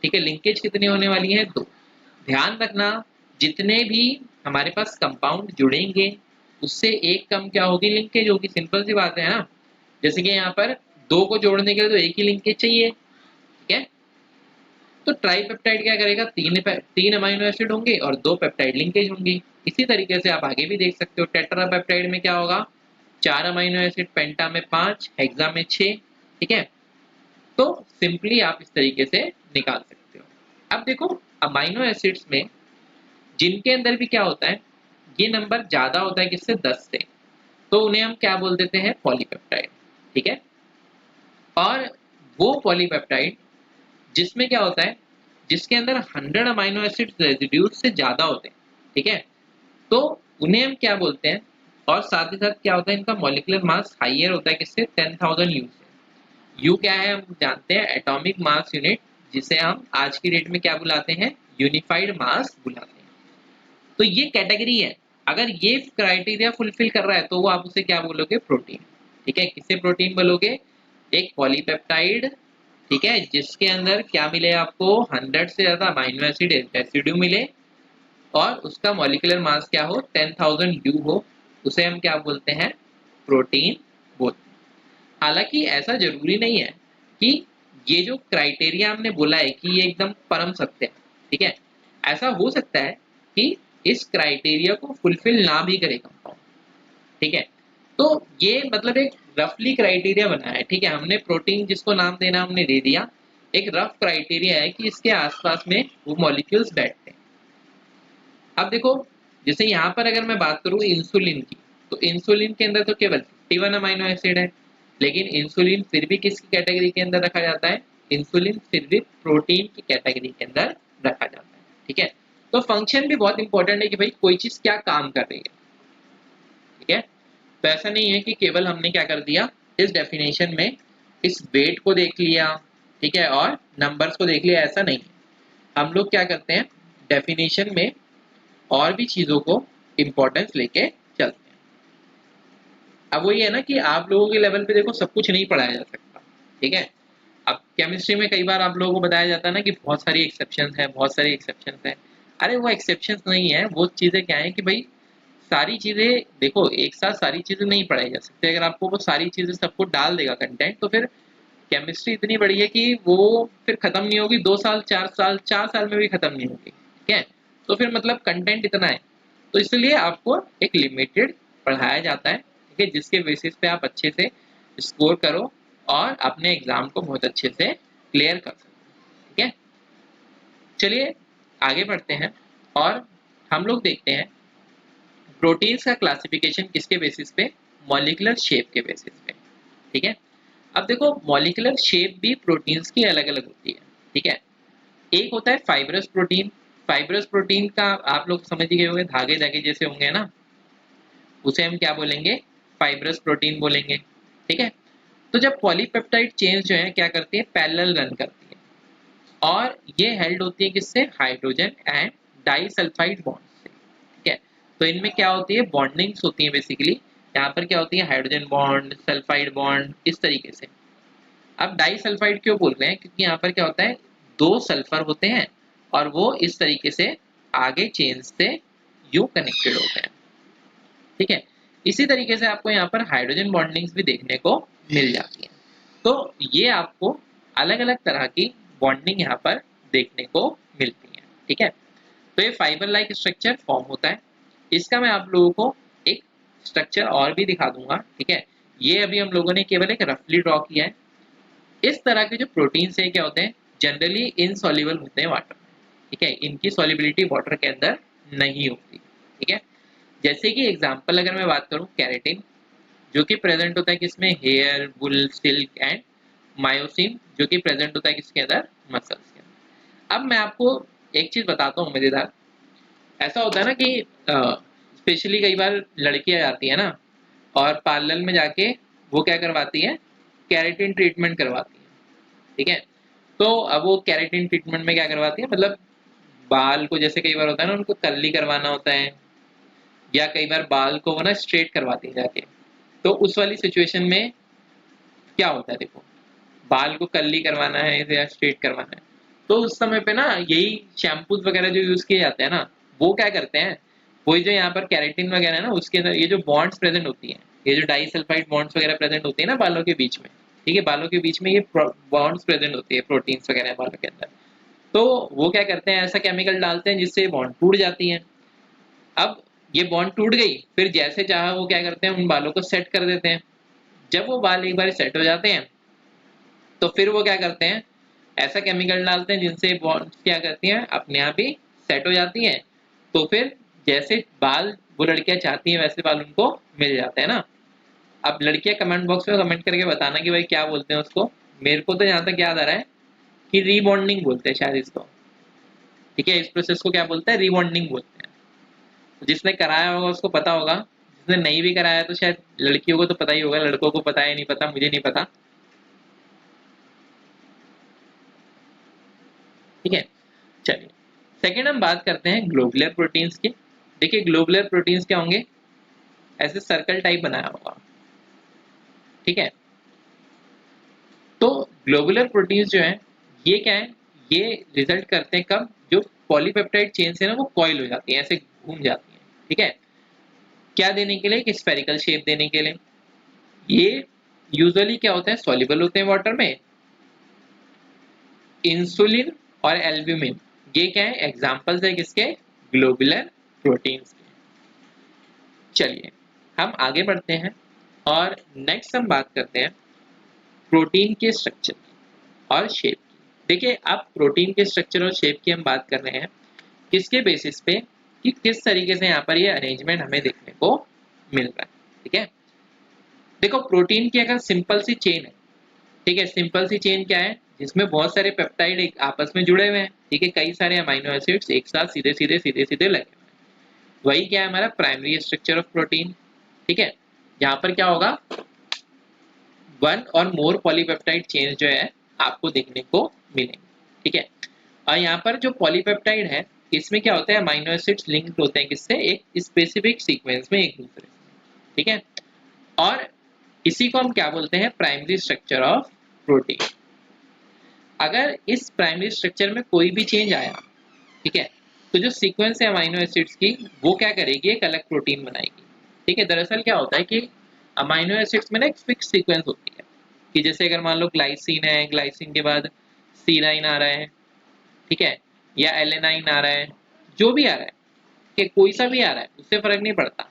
ठीक है, लिंकेज कितनी होने वाली है? दो। ध्यान रखना, जितने भी हमारे पास कंपाउंड जुड़ेंगे उससे एक कम क्या होगी? लिंकेज होगी। सिंपल सी बात है ना। जैसे कि यहाँ पर दो को जोड़ने के लिए तो एक ही लिंकेज चाहिए। ठीक है, तो ट्राइपेप्टाइड क्या करेगा? तीन अमाइनो एसिड होंगे और दो पेप्टाइड लिंकेज होंगी। इसी तरीके से आप आगे भी देख सकते हो, टेट्रापेप्टाइड में क्या होगा? चार अमाइनो एसिड, पेंटा में 5, हेक्सा में 6। ठीक है, तो सिंपली आप इस तरीके से निकाल सकते हो। अब देखो अमाइनो एसिड्स में जिनके अंदर भी क्या होता है? ये नंबर ज्यादा होता है किससे? 10 से। तो उन्हें हम क्या बोल देते हैं? पॉलीपेप्टाइड। ठीक है, और वो पॉलीपेप्टाइड जिसमें क्या होता है? जिसके अंदर 100 अमाइनो एसिड रेजिड्यूज से ज्यादा होते हैं। ठीक है, तो उन्हें हम क्या बोलते हैं? और साथ ही साथ क्या होता है? इनका मॉलिक्यूलर मास हाइयर होता है किससे? 10,000 यू से। यू क्या है? हम जानते हैं एटॉमिक मास यूनिट, जिसे हम आज की डेट में क्या बुलाते हैं? यूनिफाइड मास बुलाते हैं। तो ये कैटेगरी है, अगर ये क्राइटेरिया फुलफिल कर रहा है तो वो आप उसे क्या बोलोगे? प्रोटीन। ठीक है, किसे प्रोटीन बोलोगे? एक पॉलीपेप्टाइड, ठीक है, जिसके अंदर क्या मिले आपको? 100 से ज्यादा अमाइनो एसिड रेसिड्यू मिले और उसका मॉलिक्यूलर मास क्या हो? 10,000 यू हो, उसे हम क्या बोलते हैं? प्रोटीन बोलते हैं। हालांकि ऐसा जरूरी नहीं है कि ये जो क्राइटेरिया हमने बोला है कि ये एकदम परम सत्य है। ठीक है, ऐसा हो सकता है कि इस क्राइटेरिया को फुलफिल ना भी करे कंपाउंड। ठीक है, तो ये मतलब एक रफली क्राइटेरिया बनाया है। ठीक है, हमने प्रोटीन जिसको नाम देना हमने दे दिया। एक रफ क्राइटेरिया है कि इसके आसपास में वो मॉलिक्यूल्स बैठते हैं। अब देखो जैसे यहाँ पर अगर मैं बात करूँ इंसुलिन की, तो इंसुलिन के अंदर तो केवल 51 अमाइनो एसिड है। लेकिन इंसुलिन फिर भी किसकी कैटेगरी के अंदर रखा जाता है? इंसुलिन फिर भी प्रोटीन की कैटेगरी के अंदर रखा जाता है। ठीक है, तो फंक्शन भी बहुत इंपॉर्टेंट है कि भाई कोई चीज क्या काम कर रही है। ठीक है, तो ऐसा नहीं है कि केवल हमने क्या कर दिया इस डेफिनेशन में, इस वेट को देख लिया, ठीक है, और नंबर्स को देख लिया, ऐसा नहीं है। हम लोग क्या करते हैं? डेफिनेशन में और भी चीजों को इंपॉर्टेंस लेके चलते हैं। अब वही है ना कि आप लोगों के लेवल पे देखो सब कुछ नहीं पढ़ाया जा सकता। ठीक है, अब केमिस्ट्री में कई बार आप लोगों को बताया जाता है ना कि बहुत सारी एक्सेप्शंस हैं, बहुत सारी एक्सेप्शंस हैं। अरे वो एक्सेप्शंस नहीं है, वो चीजें क्या है कि भाई सारी चीजें देखो, एक साथ सारी चीजें नहीं पढ़ाई जा सकती। अगर आपको वो सारी चीजें सबको डाल देगा कंटेंट, तो फिर केमिस्ट्री इतनी बड़ी है कि वो फिर खत्म नहीं होगी। 2 साल 4 साल, 4 साल में भी खत्म नहीं होगी, ठीक है। तो फिर मतलब कंटेंट इतना है, तो इसलिए आपको एक लिमिटेड पढ़ाया जाता है, ठीक है, जिसके बेसिस पे आप अच्छे से स्कोर करो और अपने एग्जाम को बहुत अच्छे से क्लियर कर सको, ठीक है। चलिए आगे बढ़ते हैं और हम लोग देखते हैं प्रोटीन्स का क्लासिफिकेशन किसके बेसिस पे, मॉलिक्यूलर शेप के बेसिस पे, ठीक है। अब देखो मॉलिक्यूलर शेप भी प्रोटीन्स की अलग अलग होती है, ठीक है। एक होता है फाइब्रस प्रोटीन। फाइब्रस प्रोटीन का आप लोग समझ ही गए होंगे, धागे धागे जैसे होंगे ना, उसे हम क्या बोलेंगे, फाइब्रस प्रोटीन बोलेंगे, ठीक है। तो जब पॉलीपेप्टाइड चेन्स जो है क्या करती है, पैरेलल रन करती है, और ये हेल्ड होती है किससे, हाइड्रोजन एंड डाइसल्फाइड बॉन्ड से, ठीक है। तो इनमें क्या होती है, बॉन्डिंग्स होती है बेसिकली। यहाँ पर क्या होती है, हाइड्रोजन बॉन्ड, सल्फाइड बॉन्ड, इस तरीके से। अब डाइसल्फाइड क्यों बोल रहे हैं, क्योंकि यहाँ पर क्या होता है, 2 सल्फर होते हैं और वो इस तरीके से आगे चेन से यू कनेक्टेड होते हैं, ठीक है। इसी तरीके से आपको यहाँ पर हाइड्रोजन बॉन्डिंग्स भी देखने को मिल जाती है। तो ये आपको अलग अलग तरह की बॉन्डिंग यहाँ पर देखने को मिलती है, ठीक है। तो ये फाइबर लाइक स्ट्रक्चर फॉर्म होता है। इसका मैं आप लोगों को एक स्ट्रक्चर और भी दिखा दूंगा, ठीक है। ये अभी हम लोगों ने केवल एक रफली ड्रॉ किया है। इस तरह के जो प्रोटीन्स है क्या होते हैं, जनरली इनसॉल्युबल होते हैं वाटर में, ठीक है। इनकी सॉल्युबिलिटी वाटर के अंदर नहीं होती, ठीक है। जैसे कि एग्जांपल अगर मैं बात करूं, कैरेटिन, जो कि प्रेजेंट होता है किसमें, hair, wool, silk and myosin, जो कि प्रेजेंट होता है किसके अंदर, मसल्स के अंदर। अब मैं आपको एक चीज बताता हूँ मजेदार। ऐसा होता है ना कि स्पेशली कई बार लड़कियां जाती है ना, और पार्लर में जाके वो क्या करवाती है, कैरेटिन ट्रीटमेंट करवाती है, ठीक है। तो अब वो कैरेटिन ट्रीटमेंट में क्या करवाती है, मतलब बाल को, जैसे कई बार होता है ना उनको कर्ली करवाना होता है, या कई बार बाल को वो ना स्ट्रेट करवाती है जाके। तो उस वाली सिचुएशन में क्या होता है, देखो बाल को कर्ली करवाना है या स्ट्रेट करवाना है, तो उस समय पे ना यही शैम्पूज वगैरह जो यूज किए जाते हैं ना, वो क्या करते हैं, वही जो यहाँ पर कैरेटिन वगैरह है ना, उसके अंदर ये जो बॉन्ड्स प्रेजेंट होती हैं, ये जो डाइसल्फाइड बॉन्ड्स वगैरह प्रेजेंट होती है ना बालों के बीच में, ठीक है, बालों के बीच में ये बॉन्ड्स प्रेजेंट होती है, प्रोटीन्स वगैरह बालों के अंदर। तो वो क्या करते हैं, ऐसा केमिकल डालते हैं जिससे बॉन्ड टूट जाती है। अब ये बॉन्ड टूट गई, फिर जैसे चाहा वो क्या करते हैं, उन बालों को सेट कर देते हैं। जब वो बाल एक बार सेट हो जाते हैं, तो फिर वो क्या करते हैं, ऐसा केमिकल डालते हैं जिनसे बॉन्ड क्या करती हैं, अपने आप ही सेट हो जाती हैं। तो फिर जैसे बाल वो लड़कियां चाहती हैं वैसे बाल उनको मिल जाते हैं ना। अब लड़कियां कमेंट बॉक्स में कमेंट करके बताना कि भाई क्या बोलते हैं उसको। मेरे को तो यहाँ तक याद आ रहा है कि रीबॉन्डिंग बोलते हैं शायद इसको, ठीक है। इस प्रोसेस को क्या बोलते हैं, रीबॉन्डिंग बोलते हैं। जिसने कराया होगा उसको पता होगा, जिसने नहीं भी कराया तो शायद लड़कियों को तो पता ही होगा, लड़कों को पता है नहीं पता, मुझे नहीं पता, ठीक है। चलिए सेकेंड हम बात करते हैं ग्लोबुलर प्रोटीन्स की। देखिए ग्लोबुलर प्रोटीन्स क्या होंगे, ऐसे सर्कल टाइप बनाया होगा, ठीक है। तो ग्लोबुलर प्रोटीन्स जो है ये क्या है, ये रिजल्ट करते हैं कब, जो पॉलीपेप्टाइड चेन है ना वो कॉइल हो जाती है, ऐसे घूम जाती है, ठीक है। क्या देने के लिए, एक स्फेरिकल शेप देने के लिए। ये यूजुअली क्या होता है, सॉल्युबल होते हैं वाटर में। इंसुलिन और एल्ब्यूमिन, ये क्या है, एग्जांपल्स है किसके, ग्लोबुलर प्रोटीन्स के। चलिए हम आगे बढ़ते हैं और नेक्स्ट हम बात करते हैं प्रोटीन के स्ट्रक्चर की और शेप की। देखिए अब प्रोटीन के स्ट्रक्चर और शेप की हम बात कर रहे हैं किसके बेसिस पे, कि किस तरीके से यहाँ पर ये अरेंजमेंट हमें देखने को मिल रहा है, ठीक है। देखो प्रोटीन की अगर सिंपल सी चेन है, ठीक है, सिंपल सी चेन क्या है, जिसमें बहुत सारे पेप्टाइड एक आपस में जुड़े हुए हैं, ठीक है, कई सारे अमीनो एसिड्स एक साथ सीधे सीधे सीधे सीधे लगे हुए हैं। वही क्या है हमारा प्राइमरी स्ट्रक्चर ऑफ प्रोटीन, ठीक है। यहाँ पर क्या होगा, वन और मोर पॉलीपेप्टाइड चेन जो है आपको देखने को मिलेंगे, ठीक है। और यहाँ पर जो पॉलीपेप्टाइड है इसमें क्या होता है, अमीनो एसिड्स लिंक्ड होते हैं किससे, एक स्पेसिफिक सीक्वेंस में एक दूसरे से, ठीक है। और इसी को हम क्या बोलते हैं, प्राइमरी स्ट्रक्चर ऑफ प्रोटीन। अगर इस प्राइमरी स्ट्रक्चर में कोई भी चेंज आया, ठीक है, तो जो सीक्वेंस है अमाइनो एसिड्स की वो क्या करेगी, एक अलग प्रोटीन बनाएगी। ठीक है, दरअसल क्या होता है कि अमाइनो एसिड्स में ना एक फिक्स सीक्वेंस होती है कि जैसे अगर मान लो ग्लाइसिन है, ग्लाइसिन के बाद सीराइन आ रहा है, ठीक है, या एलेनाइन आ रहा है, जो भी आ रहा है कि कोई सा भी आ रहा है उससे फर्क नहीं पड़ता,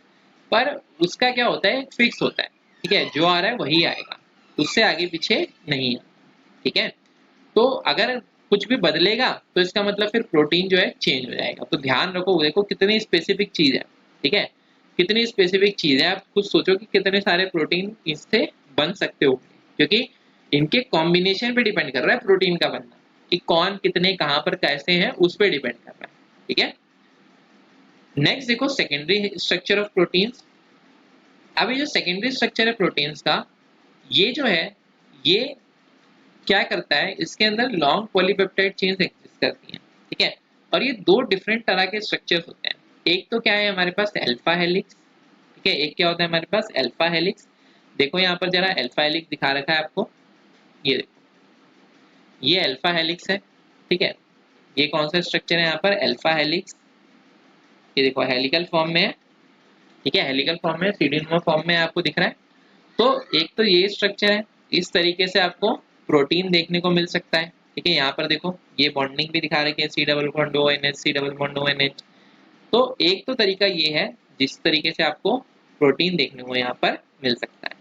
पर उसका क्या होता है, फिक्स होता है। ठीक है, जो आ रहा है वही आएगा, उससे आगे पीछे नहीं है। ठीक है, तो अगर कुछ भी बदलेगा तो इसका मतलब फिर प्रोटीन जो है चेंज हो जाएगा। तो ध्यान रखो, देखो कितनी स्पेसिफिक चीज है। ठीक है, कितनी स्पेसिफिक चीज है, आप खुद सोचो कि कितने सारे प्रोटीन इससे बन सकते हो, क्योंकि इनके कॉम्बिनेशन पे डिपेंड कर रहा है प्रोटीन का बनना, कि कौन कितने कहां पर कैसे हैं उस पर डिपेंड कर रहा है। ठीक है, नेक्स्ट देखो सेकेंडरी स्ट्रक्चर ऑफ प्रोटीन्स। अब ये जो सेकेंडरी स्ट्रक्चर है प्रोटीन्स का, ये जो है ये क्या करता है, इसके अंदर लॉन्ग पॉलीपेप्टाइड चेन्स एग्जिस्ट करती हैं। ठीक है, और ये दो डिफरेंट तरह के स्ट्रक्चर्स होते हैं। एक तो क्या है हमारे पास अल्फा हेलिक्स। ठीक है, एक क्या होता है हमारे पास अल्फा हेलिक्स। देखो यहाँ पर जरा अल्फा हेलिक्स दिखा रखा है आपको, ये देखो, ये अल्फा हेलिक्स है। ठीक है, ये कौन सा स्ट्रक्चर है यहाँ पर, अल्फा हेलिक्स। ये देखो हेलिकल फॉर्म में है। ठीक है, हेलिकल फॉर्म में, सीडीनुमा फॉर्म में आपको दिख रहा है। तो एक तो ये स्ट्रक्चर है, इस तरीके से आपको प्रोटीन देखने को मिल सकता है। ठीक है, यहाँ पर देखो ये बॉन्डिंग भी दिखा रखी है, C double bond O N H, C double bond O N H. तो एक तो तरीका ये है जिस तरीके से आपको प्रोटीन देखने को यहाँ पर मिल सकता है।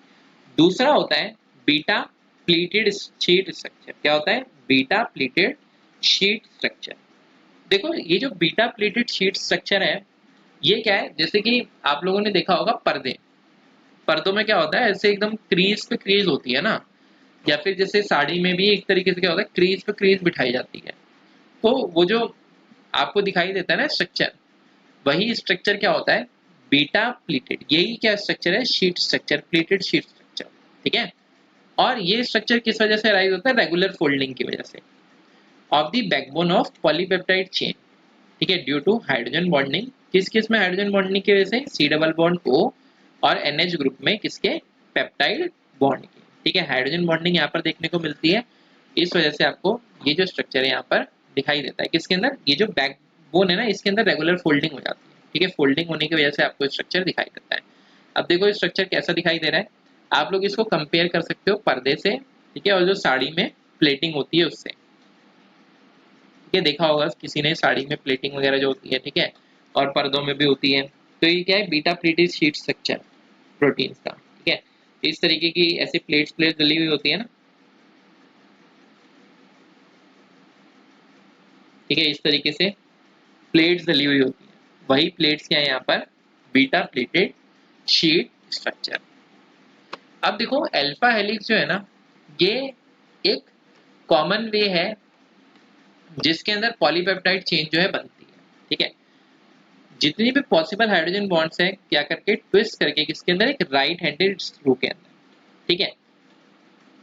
दूसरा होता है बीटा प्लीटेड शीट स्ट्रक्चर। क्या होता है, बीटा प्लीटेड शीट स्ट्रक्चर। देखो ये जो बीटा प्लीटेड शीट स्ट्रक्चर है, ये क्या है, जैसे कि आप लोगों ने देखा होगा पर्दे, पर्दों में क्या होता है, ऐसे एकदम क्रीज पे क्रीज होती है ना, या फिर जैसे साड़ी में भी एक तरीके से क्या होता है, क्रीज पे क्रीज बिठाई जाती है। तो वो जो आपको दिखाई देता है ना स्ट्रक्चर, वही स्ट्रक्चर क्या होता है, बीटा प्लीटेड। यही क्या स्ट्रक्चर है, sheet structure, pleated sheet structure. ठीक है, और ये स्ट्रक्चर किस वजह से राइज होता है, रेगुलर फोल्डिंग की वजह से of the backbone of polypeptide chain. ठीक है, ड्यू टू हाइड्रोजन बॉन्डिंग। किस किस में हाइड्रोजन बॉन्डिंग की वजह से, सी डबल बॉन्ड ओ और एनएच ग्रुप में किसके, पेप्टाइड बॉन्ड की। ठीक है, हाइड्रोजन बॉन्डिंग यहाँ पर देखने को मिलती है, इस वजह से आपको ये जो स्ट्रक्चर है यहाँ पर दिखाई देता है। किसके अंदर, ये जो बैकबोन है ना, इसके अंदर रेगुलर फोल्डिंग हो जाती है। ठीक है, फोल्डिंग होने की वजह से आपको स्ट्रक्चर दिखाई देता है। अब देखो स्ट्रक्चर कैसा दिखाई दे रहा है, आप लोग इसको कंपेयर कर सकते हो पर्दे से। ठीक है, और जो साड़ी में प्लेटिंग होती है उससे। ठीक है, देखा होगा किसी ने साड़ी में प्लेटिंग वगैरह जो होती है, ठीक है, और पर्दों में भी होती है। तो ये क्या है, beta pleated sheet structure proteins का। ठीक है, इस तरीके की ऐसे प्लेट्स प्लेट्स डली हुई होती है ना। ठीक है, इस तरीके से प्लेट्स डली हुई होती है, वही प्लेट्स क्या है यहाँ पर, बीटा प्लीटेड शीट स्ट्रक्चर। अब देखो अल्फा हेलिक्स जो है ना, ये एक कॉमन वे है जिसके अंदर पॉलीपेप्टाइड चेन जो है बनती है। ठीक है, जितनी भी पॉसिबल हाइड्रोजन बॉन्ड्स हैं क्या करके ट्विस्ट करके किसके अंदर, एक राइट हैंडेड स्क्रू के अंदर। ठीक है,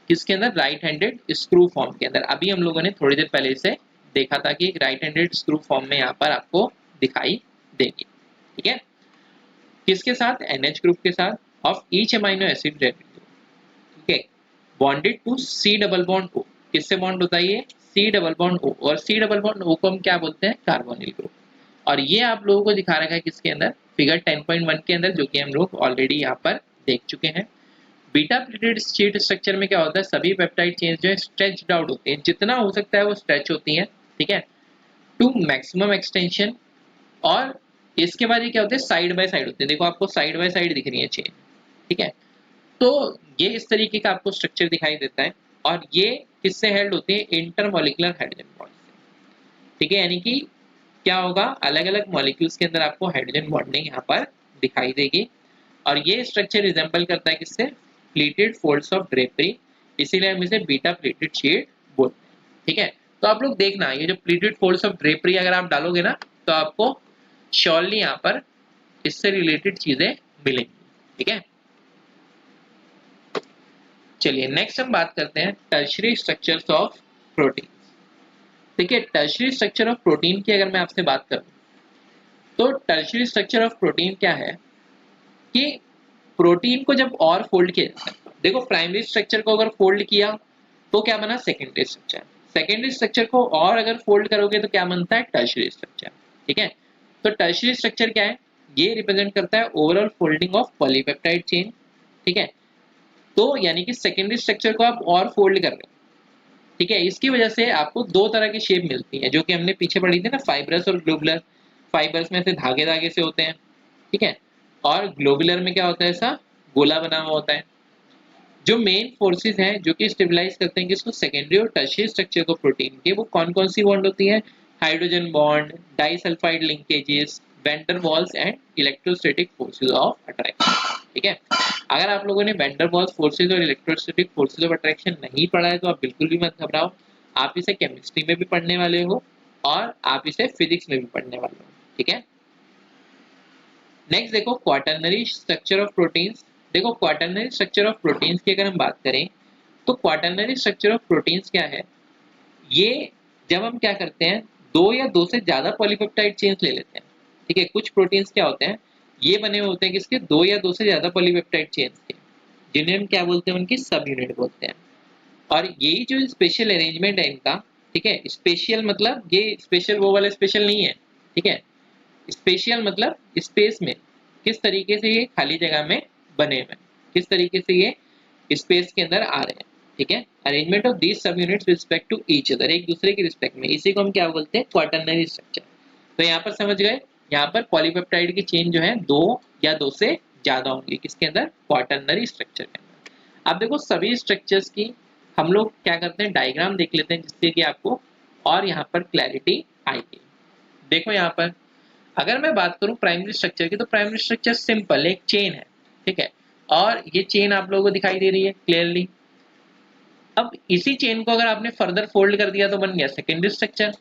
किसके अंदर, राइट हैंडेड स्क्रू फॉर्म के अंदर। अभी हम लोगों ने थोड़ी देर पहले से देखा था कि एक राइट हैंडेड स्क्रू फॉर्म में यहाँ पर आपको दिखाई देगी। ठीक है, किसके साथ, NH ग्रुप के साथ of each amino acid residue. ठीक है, bonded to C double bond O। किससे बॉन्ड होता है ये, C डबल बॉन्ड O, और C डबल बॉन्ड O को हम क्या बोलते हैं, कार्बोनिल ग्रुप। और ये आप लोगों को दिखा रखा है किसके अंदर, फिगर 10.1 के अंदर, जो कि हम लोग ऑलरेडी यहाँ पर देख चुके हैं। बीटा प्लीटेड शीट स्ट्रक्चर में क्या होता है, सभी पेप्टाइड चेन्स जो है स्ट्रेच्ड आउट होती हैं, जितना हो सकता है वो स्ट्रेच होती हैं। ठीक है, टू मैक्सिमम एक्सटेंशन। और इसके बाद ये क्या होते हैं, साइड बाय साइड होते हैं। देखो आपको साइड बाय साइड दिख रही है चेन। ठीक है, तो ये इस तरीके का आपको स्ट्रक्चर दिखाई देता है, और ये किससे हेल्ड होती है, इंटरमॉलिक्यूलर हाइड्रोजन बॉन्ड से। ठीक है, यानी कि क्या होगा, अलग अलग मॉलिक्यूल्स के अंदर आपको हाइड्रोजन बॉन्डिंग यहाँ पर दिखाई देगी। और ये स्ट्रक्चर रिजेंबल करता है किससे, प्लीटेड फोल्ड्स ऑफ ड्रेपरी, इसीलिए हम इसे बीटा प्लीटेड शीट बोलते हैं। ठीक है, तो आप लोग देखना ये जो प्लीटेड फोल्ड्स ऑफ ड्रेपरी अगर आप डालोगे ना, तो आपको श्योरली यहाँ पर इससे रिलेटेड चीजें मिलेंगी। ठीक है, चलिए नेक्स्ट हम बात करते हैं टर्शियरी स्ट्रक्चर्स ऑफ प्रोटीन। ठीक है, टर्शियरी स्ट्रक्चर ऑफ प्रोटीन की अगर मैं आपसे बात करूं, तो टर्शियरी स्ट्रक्चर ऑफ प्रोटीन क्या है कि प्रोटीन को जब और फोल्ड किया जाता है, देखो प्राइमरी स्ट्रक्चर को अगर फोल्ड किया तो क्या बना, सेकेंडरी स्ट्रक्चर। सेकेंडरी स्ट्रक्चर को और अगर फोल्ड करोगे तो क्या बनता है, टर्शियरी स्ट्रक्चर। ठीक है। तो टर्शियरी स्ट्रक्चर क्या है, ये रिप्रेजेंट करता है overall folding of polypeptide chain, ठीक है। तो यानी कि सेकेंडरी स्ट्रक्चर को आप और फोल्ड कर रहे हो, ठीक है। इसकी वजह से आपको दो तरह की शेप मिलती है, जो कि हमने पीछे पढ़ी थी ना, फाइब्रस और ग्लोबुलर। फाइबर्स में से धागे धागे से होते हैं, ठीक है, और ग्लोबुलर में क्या होता है, ऐसा गोला बना हुआ होता है। जो मेन फोर्सेस हैं जो कि स्टेबलाइज करते हैं किसको, सेकेंडरी और टर्शियरी स्ट्रक्चर को प्रोटीन के, वो कौन कौन सी बॉन्ड होती है, hydrogen bond, disulphide linkages, van Waals and electrostatic forces of attraction, ठीक है। अगर आप लोगों ने वैन वॉल्स फोर्सेस और इलेक्ट्रोस्टैटिक फोर्सेस ऑफ अट्रैक्शन नहीं पढ़ा है तो आप बिल्कुल भी मत घबराओ, आप इसे केमिस्ट्री में भी पढ़ने वाले हो और आप इसे फिजिक्स में भी पढ़ने वाले हो, ठीक है। नेक्स्ट देखो क्वाटरनरी स्ट्रक्चर ऑफ प्रोटीन्स। देखो क्वाटरनरी स्ट्रक्चर ऑफ प्रोटीन्स की अगर हम बात करें तो क्वाटरनरी स्ट्रक्चर ऑफ प्रोटीन्स क्या है, ये जब हम क्या करते हैं, दो या दो से ज्यादा पॉलीपेप्टाइड चेन्स ले लेते हैं, ठीक है। कुछ प्रोटीन्स क्या होते हैं, ये बने हुए होते हैं किसके, दो या दो से ज्यादा पॉलीपेप्टाइड चेन्स के, जिन्हें हम क्या बोलते हैं, उनकी सब यूनिट बोलते हैं। और यही जो स्पेशल अरेंजमेंट है इनका, ठीक है, स्पेशल मतलब ये स्पेशल वो वाला स्पेशल नहीं है, ठीक है। स्पेशियल मतलब स्पेस में किस तरीके से ये खाली जगह में बने हुए हैं, किस तरीके से ये स्पेस के अंदर आ रहे हैं, ठीक है। Arrangement of these subunits respect to each other, एक दूसरे की रिस्पेक्ट में, इसी को हम क्या बोलते हैं, क्वाटरनरी स्ट्रक्चर। तो यहाँ पर समझ गए, यहाँ पर पॉलीपेप्टाइड की चेन जो है दो या दो से ज्यादा होंगी किसके अंदर, क्वाटरनरी स्ट्रक्चर के अंदर। अब देखो सभी स्ट्रक्चर्स की हम लोग क्या करते हैं, डायग्राम देख लेते हैं, जिससे कि आपको और यहाँ पर क्लैरिटी आएगी। देखो यहाँ पर अगर मैं बात करूं प्राइमरी स्ट्रक्चर की, तो प्राइमरी स्ट्रक्चर सिंपल एक चेन है, ठीक है। और ये चेन आप लोगों को दिखाई दे रही है क्लियरली। अब इसी चेन को अगर आपने फर्दर फोल्ड कर दिया तो बन गया सेकेंडरी स्ट्रक्चर।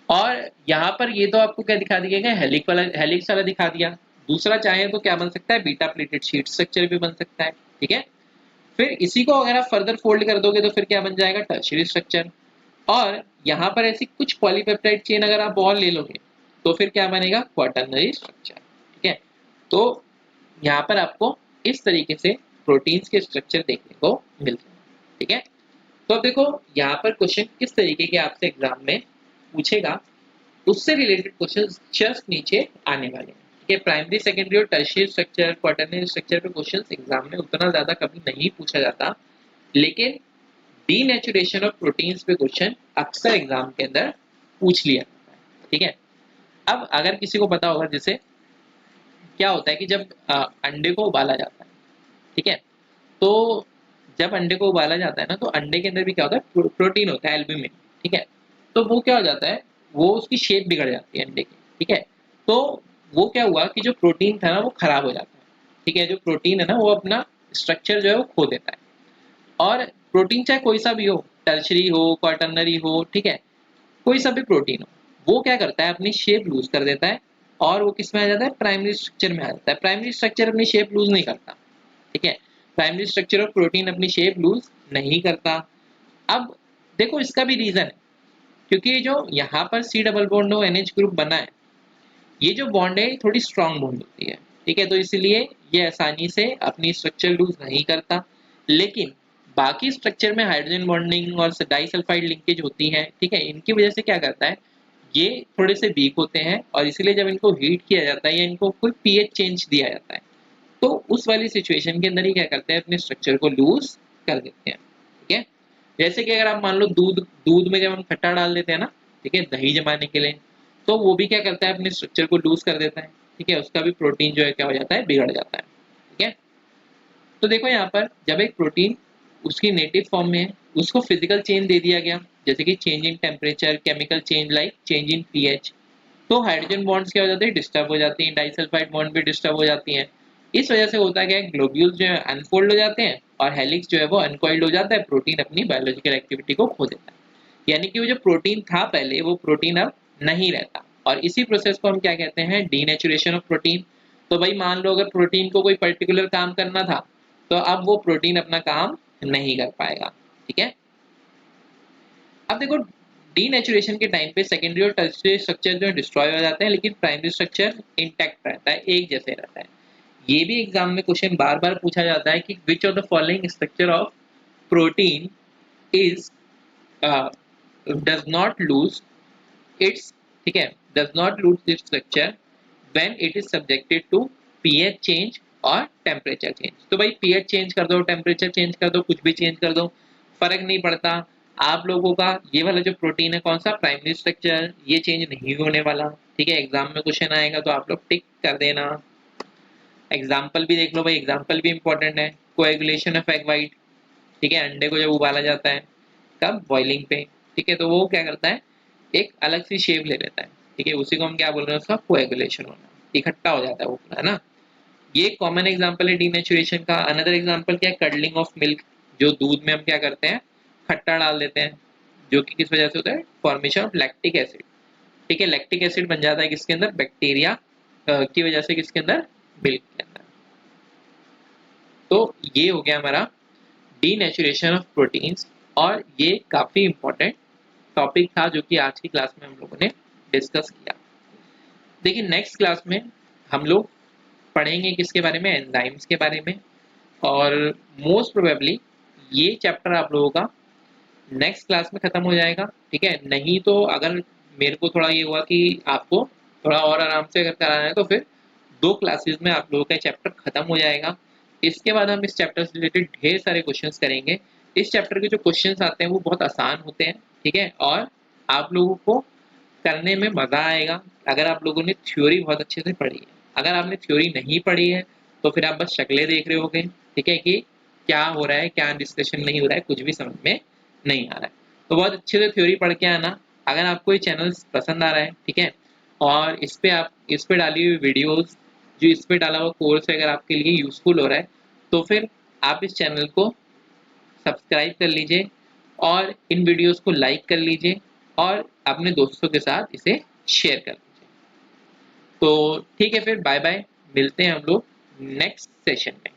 और यहाँ पर ये तो आपको क्या दिखा दिया गया, हेलिक्स वाला दिखा दिया। दूसरा चाहे तो क्या बन सकता है, बीटा प्लेटेड शीट स्ट्रक्चर भी बन सकता है, ठीक है। फिर इसी को अगर आप फर्दर फोल्ड कर दोगे तो फिर क्या बन जाएगा, टर्शियरी स्ट्रक्चर। और यहाँ पर ऐसी कुछ पॉलीपेप्टाइड चेन अगर आप और ले लोगे तो फिर क्या बनेगा, क्वाटरनरी स्ट्रक्चर, ठीक है। तो यहाँ पर आपको इस तरीके से प्रोटीन्स के स्ट्रक्चर देखने को मिलते हैं, ठीक है। तो अब देखो यहाँ पर क्वेश्चन किस तरीके के आपसे एग्जाम में पूछेगा, उससे रिलेटेड क्वेश्चन जस्ट नीचे आने वाले हैं, ठीक है। प्राइमरी सेकेंडरी और टर्शियरी स्ट्रक्चर, क्वाटरनरी स्ट्रक्चर पे क्वेश्चन एग्जाम में उतना ज्यादा कभी नहीं पूछा जाता, लेकिन डीनेचुरेशन ऑफ प्रोटीन्स पे क्वेश्चन अक्सर एग्जाम के अंदर पूछ लिया जाता है, ठीक है। अब अगर किसी को पता होगा, जैसे क्या होता है कि जब अंडे को उबाला जाता है, ठीक है, तो जब अंडे को उबाला जाता है ना, तो अंडे के अंदर भी क्या होता है, प्रोटीन होता है, एल्ब्यूमिन, ठीक है। तो वो क्या हो जाता है, वो उसकी शेप बिगड़ जाती है अंडे की, ठीक है। तो वो क्या हुआ कि जो प्रोटीन था ना वो खराब हो जाता है, ठीक है। जो प्रोटीन है ना वो अपना स्ट्रक्चर जो है वो खो देता है। और प्रोटीन चाहे कोई सा भी हो, टर्शरी हो, क्वाटरनरी हो, ठीक है, कोई सा भी प्रोटीन हो, वो क्या करता है, अपनी शेप लूज कर देता है और वो किस में आ जाता है, प्राइमरी स्ट्रक्चर में आ जाता है। प्राइमरी स्ट्रक्चर अपनी शेप लूज नहीं करता, ठीक है। प्राइमरी स्ट्रक्चर ऑफ प्रोटीन अपनी शेप लूज नहीं करता। अब देखो इसका भी रीजन है, क्योंकि जो यहाँ पर C double bond O NH group बना है, ये जो बॉन्ड है थोड़ी स्ट्रांग बॉन्ड होती है, ठीक है। तो इसलिए ये आसानी से अपनी स्ट्रक्चर लूज नहीं करता। लेकिन बाकी स्ट्रक्चर में हाइड्रोजन बॉन्डिंग और डाइसल्फाइड लिंकेज होती है, ठीक है, इनकी वजह से क्या करता है, ये थोड़े से वीक होते हैं और इसीलिए जब इनको हीट किया जाता है या इनको कोई pH चेंज दिया जाता है, तो उस वाली सिचुएशन के अंदर ही क्या करते हैं, अपने स्ट्रक्चर को लूज कर देते हैं, ठीक है। जैसे कि अगर आप मान लो दूध दूध में जब हम खट्टा डाल देते हैं ना, ठीक है, दही जमाने के लिए, तो वो भी क्या करता है, अपने स्ट्रक्चर को लूज कर देता है, ठीक है। उसका भी प्रोटीन जो है क्या हो जाता है, बिगड़ जाता है, ठीक है। तो देखो यहाँ पर जब एक प्रोटीन उसकी नेटिव फॉर्म में है, उसको फिजिकल चेंज दे दिया गया, जैसे कि change in temperature, chemical change like change in pH, तो हाइड्रोजन बॉन्ड्स क्या हो जाते हैं, डिस्टर्ब हो जाती हैं, डाइसल्फाइड बॉन्ड भी डिस्टर्ब हो जाती हैं। इस वजह से होता क्या है, ग्लोब्यूल्स जो है अनफोल्ड हो जाते हैं और हेलिक्स जो है वो अनकॉइल्ड हो जाता है, प्रोटीन अपनी बायोलॉजिकल एक्टिविटी को खो देता है। यानी कि वो जो प्रोटीन था पहले, वो प्रोटीन अब नहीं रहता, और इसी प्रोसेस को हम क्या कहते हैं, डीनेचुरेशन ऑफ प्रोटीन। तो भाई मान लो अगर प्रोटीन को कोई पर्टिकुलर काम करना था, तो अब वो प्रोटीन अपना काम नहीं कर पाएगा, ठीक है। अब देखो डीनेचुरेशन के टाइम पे सेकेंडरी और टर्शियरी स्ट्रक्चर जो डिस्ट्रॉय हो जाते हैं, लेकिन प्राइमरी स्ट्रक्चर इंटैक्ट रहता है, एक जैसे रहता है। ये भी एग्जाम में क्वेश्चन बार बार पूछा जाता है कि विच of the following structure of protein is does not lose its, ठीक है, does not lose its structure when it is subjected to pH change और टेम्परेचर चेंज। तो भाई pH चेंज कर दो, टेम्परेचर चेंज कर दो, कुछ भी चेंज कर दो, फर्क नहीं पड़ता। आप लोगों का ये वाला जो प्रोटीन है कौन सा, प्राइमरी स्ट्रक्चर, ये चेंज नहीं होने वाला। ठीक है, एग्जाम में क्वेश्चन आएगा तो आप लोग टिक कर देना। एग्जाम्पल भी देख लो भाई, एग्जाम्पल भी इंपॉर्टेंट है। कोएगुलेशन ऑफ एग वाइट, ठीक है, अंडे को जब उबाला जाता है, कब, बॉइलिंग पे, ठीक है, तो वो क्या करता है, एक अलग सी शेप ले लेता है। ठीक है, उसी को हम क्या बोल रहे हैं, उसका कोएगुलेशन होना, इकट्ठा हो जाता है वो पूरा, है ना। ये कॉमन एग्जांपल है डीनेचुरेशन का। अनदर एग्जांपल क्या है, कडलिंग ऑफ मिल्क, जो दूध में हम क्या करते हैं, खट्टा डाल देते हैं, जो कि किस वजह से होता है, फॉर्मेशन ऑफ लैक्टिक एसिड। ठीक है, लैक्टिक एसिड बन जाता है किसके अंदर, बैक्टीरिया की वजह से, किसके अंदर, मिल्क के अंदर। तो ये हो गया हमारा डीनेचुरेशन ऑफ प्रोटीन्स, और ये काफी इंपॉर्टेंट टॉपिक था जो कि आज की क्लास में हम लोगों ने डिस्कस किया। देखिए नेक्स्ट क्लास में हम लोग पढ़ेंगे किसके बारे में, एंजाइम्स के बारे में। और मोस्ट प्रोबेबली ये चैप्टर आप लोगों का नेक्स्ट क्लास में खत्म हो जाएगा। ठीक है, नहीं तो अगर मेरे को थोड़ा ये हुआ कि आपको थोड़ा और आराम से अगर कराना है तो फिर 2 क्लासेस में आप लोगों का चैप्टर खत्म हो जाएगा। इसके बाद हम इस चैप्टर से रिलेटेड ढेर सारे क्वेश्चंस करेंगे। इस चैप्टर के जो क्वेश्चंस आते हैं वो बहुत आसान होते हैं। ठीक है, और आप लोगों को करने में मजा आएगा अगर आप लोगों ने थ्योरी बहुत अच्छे से पढ़ी है। अगर आपने थ्योरी नहीं पढ़ी है तो फिर आप बस शक्लें देख रहे होगे, ठीक है, कि क्या हो रहा है, क्या डिस्कशन नहीं हो रहा है, कुछ भी समझ में नहीं आ रहा है। तो बहुत अच्छे से थ्योरी पढ़ के आना। अगर आपको ये चैनल पसंद आ रहा है, ठीक है, और इस पे डाली हुई वीडियोस, जो इस पे डाला हुआ कोर्स है, अगर आपके लिए यूजफुल हो रहा है तो फिर आप इस चैनल को सब्सक्राइब कर लीजिए और इन वीडियोस को लाइक कर लीजिए और अपने दोस्तों के साथ इसे शेयर कर लीजिए। तो ठीक है, फिर बाय बाय, मिलते हैं हम लोग नेक्स्ट सेशन में।